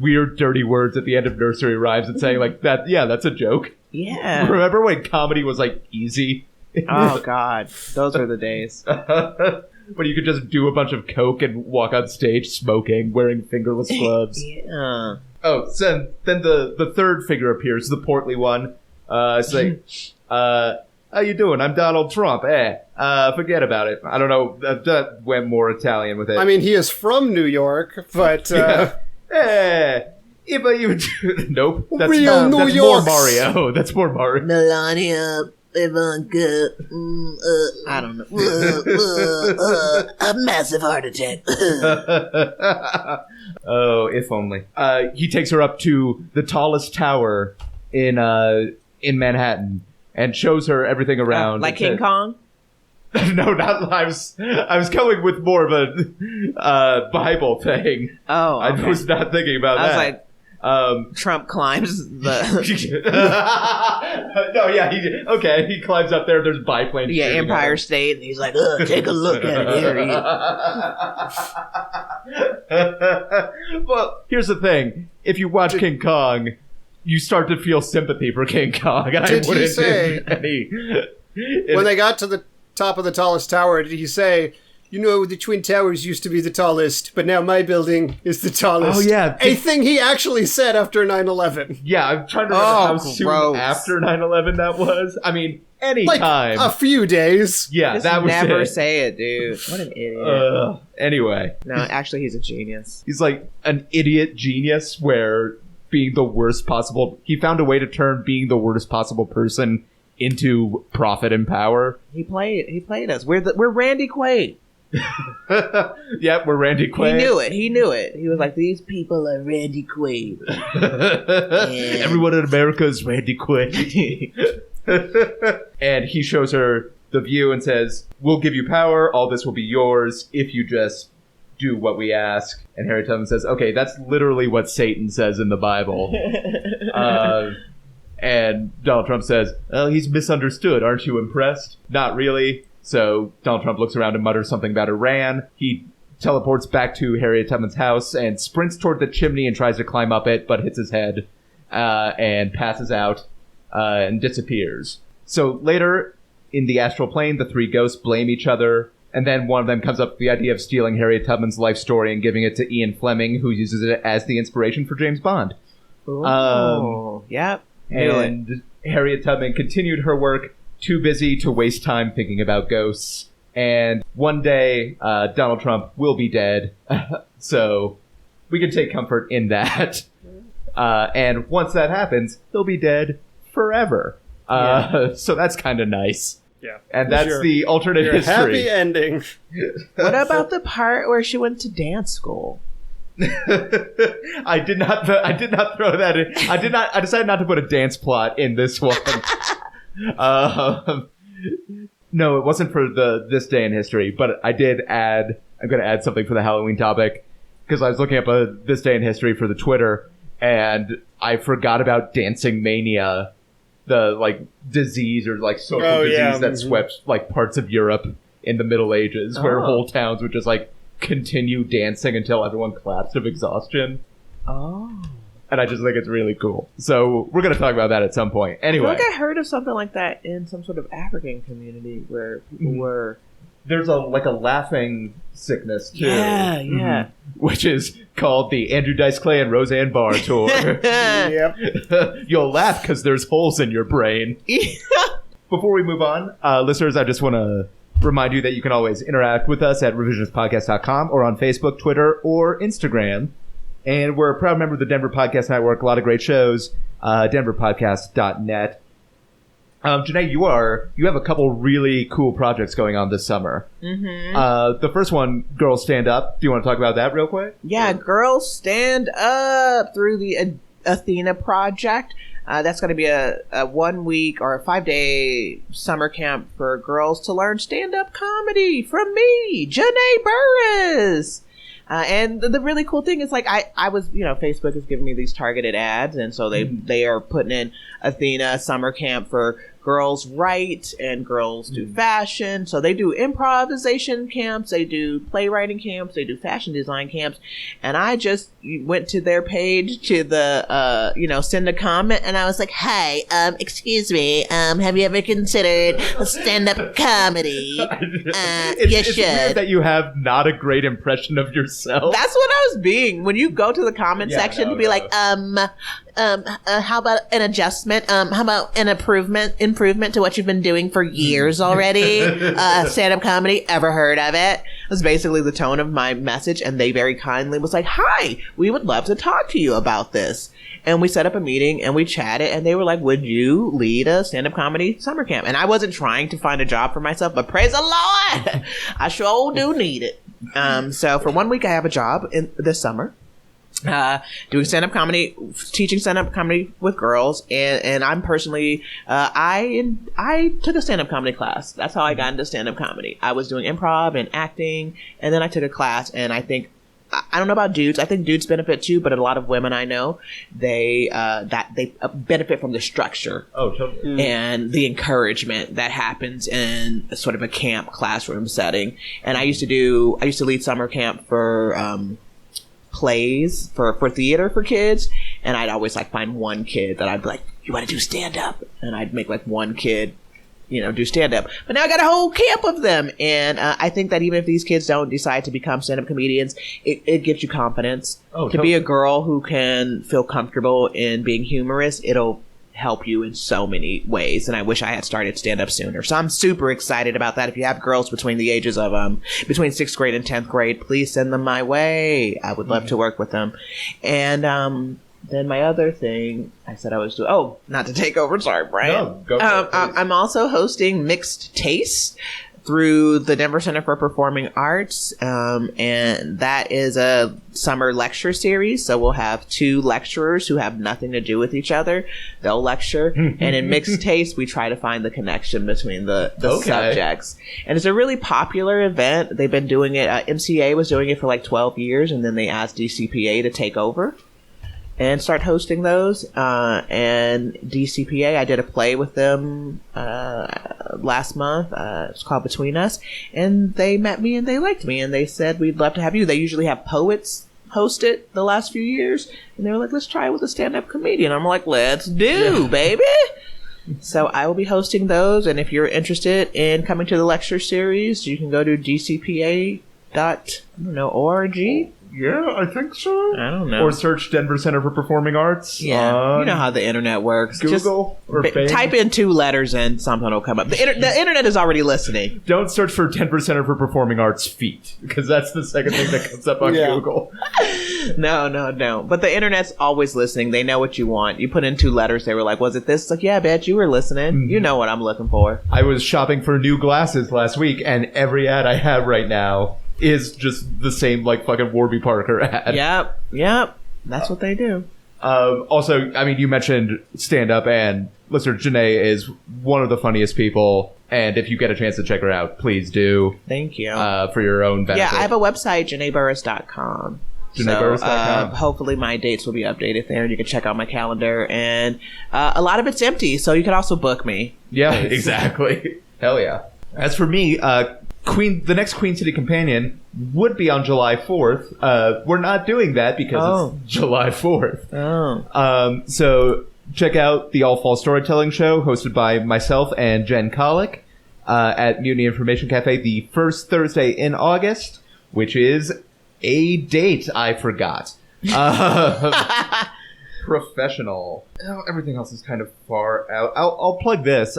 weird, dirty words at the end of nursery rhymes and saying, like, that. Yeah, that's a joke. Yeah. Remember when comedy was, like, easy? Oh God, those are the days. But you could just do a bunch of coke and walk on stage smoking, wearing fingerless gloves. Yeah. Oh, so then the third figure appears, the portly one. It's like, how you doing? I'm Donald Trump. Forget about it. I don't know. That went more Italian with it. I mean, he is from New York, but if you nope. That's, Real New that's more Yorks. Mario. That's more Mario. Melania, Ivanka, I don't know. A massive heart attack. Oh, if only. He takes her up to the tallest tower in Manhattan and shows her everything around. Like King Kong? No, not. I was going with more of a Bible thing. Oh, I okay. was not thinking about I was that. like, Trump climbs the no, yeah, he climbs up there. There's biplanes. shooting Empire at him. State, and he's like, "Ugh, take a look at it here." Well, here's the thing: if you watch King Kong, you start to feel sympathy for King Kong. And Did I he wouldn't say- any. when they got to the top of the tallest tower, did he say, You know, the Twin Towers used to be the tallest, but now my building is the tallest. Oh, yeah. A thing he actually said after 9/11. Yeah, I'm trying to remember how soon after 9/11 that was. I mean, anytime. Like a few days. Yeah, Just that was never it. say it, dude. What an idiot. Anyway. No, actually, he's a genius. He's like an idiot genius where being the worst possible... He found a way to turn being the worst possible person into profit and power. He played us. We're Randy Quaid. Yep, we're Randy Quaid. He knew it. He was like, these people are Randy Quaid. Everyone in America is Randy Quaid. And he shows her the view and says, we'll give you power, all this will be yours if you just do what we ask. And Harriet Tubman says, okay, that's literally what Satan says in the Bible. And Donald Trump says, well, he's misunderstood, aren't you impressed? Not really. So Donald Trump looks around and mutters something about Iran. He teleports back to Harriet Tubman's house and sprints toward the chimney and tries to climb up it, but hits his head and passes out and disappears. So later in the astral plane, the three ghosts blame each other, and then one of them comes up with the idea of stealing Harriet Tubman's life story and giving it to Ian Fleming, who uses it as the inspiration for James Bond. Yep. And Harriet Tubman continued her work, too busy to waste time thinking about ghosts. And one day, Donald Trump will be dead. So we can take comfort in that. And once that happens, he'll be dead forever. So that's kind of nice. Yeah. And that's the alternate Your history. happy ending. What about the part where she went to dance school? I did not throw that in. I decided not to put a dance plot in this one. No, it wasn't for this day in history, but I'm going to add something for the Halloween topic, because I was looking up this day in history for the Twitter, and I forgot about dancing mania, the disease or social disease that swept parts of Europe in the Middle Ages, where whole towns would just continue dancing until everyone collapsed of exhaustion. Oh. And I just think it's really cool. So we're going to talk about that at some point. Anyway. I feel like I heard of something like that in some sort of African community where people were... There's a laughing sickness, too. Yeah, yeah. Which is called the Andrew Dice Clay and Roseanne Barr Tour. Yep. You'll laugh because there's holes in your brain. Before we move on, listeners, I just want to remind you that you can always interact with us at revisionistpodcast.com or on Facebook, Twitter, or Instagram. And we're a proud member of the Denver Podcast Network. A lot of great shows. denverpodcast.net. Janae, you have a couple really cool projects going on this summer. Mm-hmm. The first one, Girls Stand Up. Do you want to talk about that real quick? Yeah, Girls Stand Up through the Athena Project. That's going to be a 1 week or a 5-day summer camp for girls to learn stand-up comedy from me, Janae Burris. And the really cool thing is, I was, Facebook is giving me these targeted ads, and so they are putting in Athena summer camp for girls write and girls do fashion. So they do improvisation camps, they do playwriting camps, they do fashion design camps. And I just went to their page to the, send a comment, and I was like, hey, excuse me, have you ever considered stand-up comedy? It's weird that you have not a great impression of yourself. That's what I was being. When you go to the comment section to be like, how about an adjustment? How about an improvement to what you've been doing for years already? Stand-up comedy, ever heard of it? Was basically the tone of my message, and they very kindly was like, hi, we would love to talk to you about this. And we set up a meeting and we chatted, and they were like, would you lead a stand-up comedy summer camp? And I wasn't trying to find a job for myself, but praise the Lord, I sure do need it. So for 1 week I have a job this summer. Doing stand-up comedy, teaching stand-up comedy with girls, and I'm personally, I took a stand-up comedy class. That's how I got into stand-up comedy. I was doing improv and acting, and then I took a class, and I think, I don't know about dudes. I think dudes benefit too, but a lot of women I know, they benefit from the structure. Oh, totally. And the encouragement that happens in sort of a camp classroom setting. And I used to lead summer camp for, plays for theater for kids, and I'd always find one kid that I'd be like, you want to do stand up? And I'd make one kid do stand up. But now I got a whole camp of them. And I think that even if these kids don't decide to become stand up comedians, it gives you confidence to be a girl who can feel comfortable in being humorous. It'll help you in so many ways, and I wish I had started stand up sooner. So I'm super excited about that. If you have girls between the ages of between 6th grade and 10th grade, please send them my way. I would love to work with them. And then my other thing I said I was doing, not to take over, sorry Brian. No, go for it, I'm also hosting Mixed Taste through the Denver Center for Performing Arts, and that is a summer lecture series. So we'll have 2 lecturers who have nothing to do with each other. They'll lecture, and in Mixed Taste, we try to find the connection between the subjects. And it's a really popular event. They've been doing it. MCA was doing it for like 12 years, and then they asked DCPA to take over and start hosting those. And DCPA, I did a play with them last month. It's called Between Us. And they met me and they liked me. And they said, we'd love to have you. They usually have poets host it the last few years. And they were like, let's try it with a stand-up comedian. I'm like, let's do, baby. So I will be hosting those. And if you're interested in coming to the lecture series, you can go to dcpa.org. Yeah, I think so. I don't know. Or search Denver Center for Performing Arts. Yeah, you know how the internet works. Google or Bing. Type in 2 letters and something will come up. The internet is already listening. Don't search for Denver Center for Performing Arts feet, because that's the second thing that comes up on Google. No. But the internet's always listening. They know what you want. You put in 2 letters. They were like, was it this? It's like, yeah, I bet you were listening. Mm-hmm. You know what I'm looking for. I was shopping for new glasses last week, and every ad I have right now is just the same, like, fucking Warby Parker ad. Yep. That's what they do. Also, I mean, you mentioned stand-up, and listener Janae is one of the funniest people, and if you get a chance to check her out, please do. Thank you. For your own benefit. Yeah, I have a website, JanaeBurris.com. JanaeBurris.com. Hopefully my dates will be updated there, and you can check out my calendar, and a lot of it's empty, so you can also book me. Yeah, exactly. Hell yeah. As for me, the next Queen City Companion would be on July 4th. We're not doing that because it's July 4th. So check out the All Fall Storytelling Show hosted by myself and Jen Colick at Mutiny Information Cafe the first Thursday in August, which is a date I forgot. Professional. Everything else is kind of far out. I'll plug this.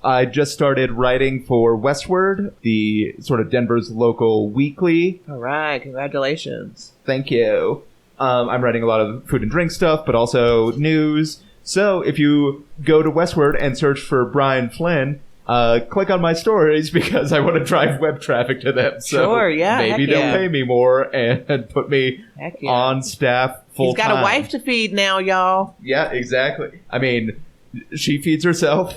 I just started writing for Westward, the sort of Denver's local weekly. All right, congratulations. Thank you. I'm writing a lot of food and drink stuff, but also news. So if you go to Westward and search for Brian Flynn, click on my stories because I want to drive web traffic to them. So sure, yeah. Maybe they'll pay me more and put me on staff full time. He's got a wife to feed now, y'all. Yeah, exactly. I mean, she feeds herself.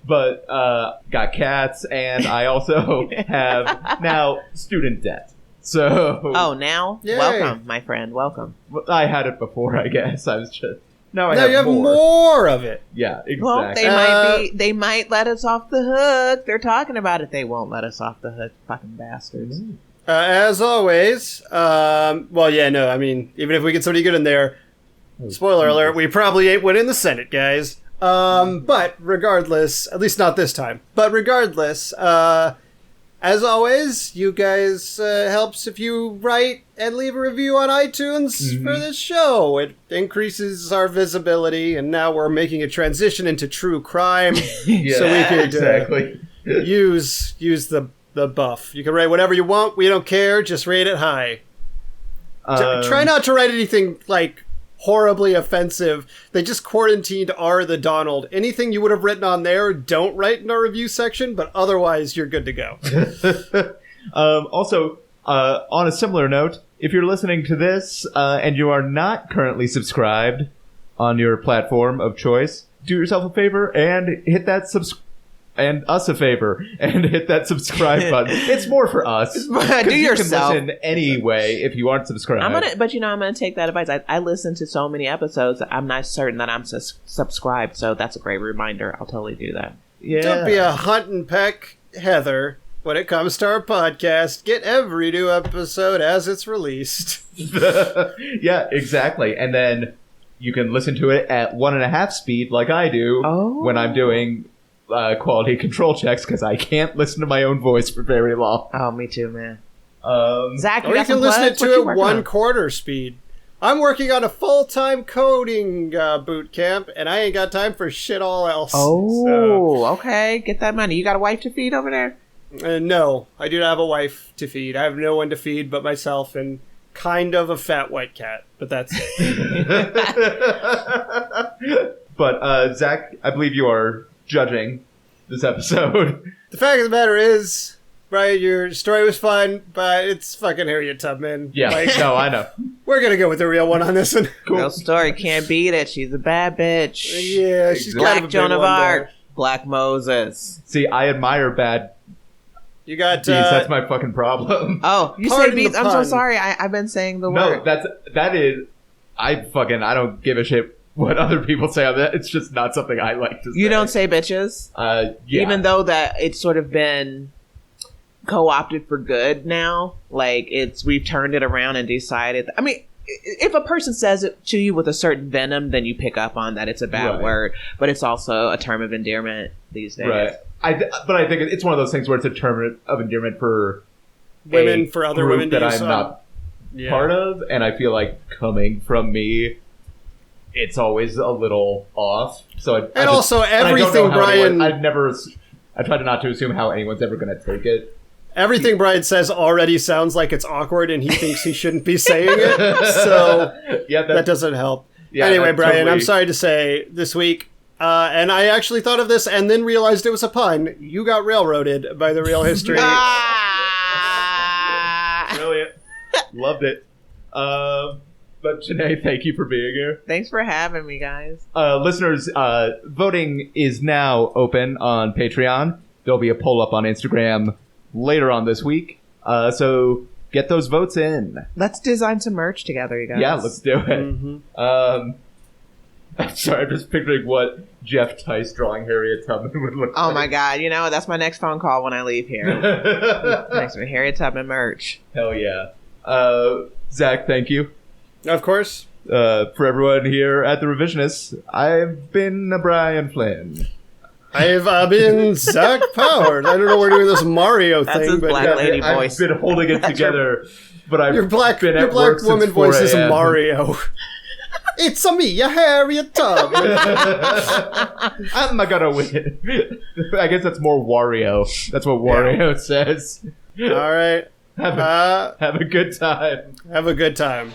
But got cats, and I also have now student debt. So now? Yay. Welcome, my friend. Welcome. I had it before, I guess. I was just... Now you have more of it. Yeah, exactly. Well, they might let us off the hook. They're talking about it. They won't let us off the hook, fucking bastards. As always, I mean, even if we get somebody good in there, spoiler alert, we probably ain't winning the Senate, guys. But regardless, at least not this time. But regardless, as always, you guys helps if you write and leave a review on iTunes for this show. It increases our visibility, and now we're making a transition into true crime, so we could use the buff. You can write whatever you want. We don't care. Just rate it high. Try not to write anything like horribly offensive. They just quarantined R the Donald. Anything you would have written on there, don't write in our review section, but otherwise you're good to go. Also, on a similar note, if you're listening to this and you are not currently subscribed on your platform of choice, do yourself a favor and hit that and us a favor and hit that subscribe button. It's more for us. Do yourself. You can listen anyway if you aren't subscribed. I'm gonna take that advice. I listen to so many episodes. I'm not certain that I'm subscribed, so that's a great reminder. I'll totally do that. Yeah. Don't be a hunt and peck Heather when it comes to our podcast. Get every new episode as it's released. Yeah, exactly. And then you can listen to it at 1.5 speed like I do when I'm doing quality control checks because I can't listen to my own voice for very long. Oh, me too, man. Or Zach, you you got can some listen plugs? to What you it working on? 1/4 speed. I'm working on a full-time coding boot camp, and I ain't got time for shit all else. Oh, okay. Get that money. You got a wife to feed over there? No, I do not have a wife to feed. I have no one to feed but myself and kind of a fat white cat, but that's it. But Zach, I believe you are judging this episode. The fact of the matter is, Brian, your story was fun, but it's fucking Harriet Tubman. Yeah, Like, no, I know. we're gonna go with the real one on this one. Real story. Can't beat it. She's a bad bitch. Yeah, she's Black kind of a Joan big of one Arc. there. Black Moses. See, I admire bad You got deeds. That's my fucking problem. Oh, you say Pardon beats. the I'm so pun. sorry. I've been saying the No, word. that is. I don't give a shit what other people say on that. It's just not something I like to say. You don't say bitches? Yeah. Even though that it's sort of been co-opted for good now. Like, we've turned it around and decided. I mean, if a person says it to you with a certain venom, then you pick up on that it's a bad Right. word. But it's also a term of endearment these days. Right. But I think it's one of those things where it's a term of endearment for women a for other group women that to I'm use, not yeah. part of, and I feel like coming from me, it's always a little off. So And also everything, Brian. I tried not to assume how anyone's ever going to take it. Everything Brian says already sounds like it's awkward, and he thinks he shouldn't be saying it. So Yeah, that doesn't help. Yeah, anyway, that Brian, totally- I'm sorry to say this week, and I actually thought of this and then realized it was a pun. You got railroaded by the real history. Ah! Brilliant. Loved it. But Janae, thank you for being here. Thanks for having me, guys. Listeners, voting is now open on Patreon. There'll be a poll up on Instagram later on this week. So get those votes in. Let's design some merch together, you guys. Yeah, let's do it. Mhm. I'm sorry, I'm just picturing what Jeff Tice drawing Harriet Tubman would look Oh like. my God! You know that's my next phone call when I leave here. Next to Harriet Tubman merch. Hell yeah. Zach, thank you. Of course. For everyone here at The Revisionists, I've been Brian Flynn. I've been Zach Powers. I don't know we're doing this Mario That's thing, his but black yeah, lady I've voice. been holding it together, but I've your black been at black work since woman voice 4 is a.m. Mario. It's a me, a Harriet Tubman. I'm not gonna win. I guess that's more Wario. That's what Wario says. All right. Have a good time. Have a good time.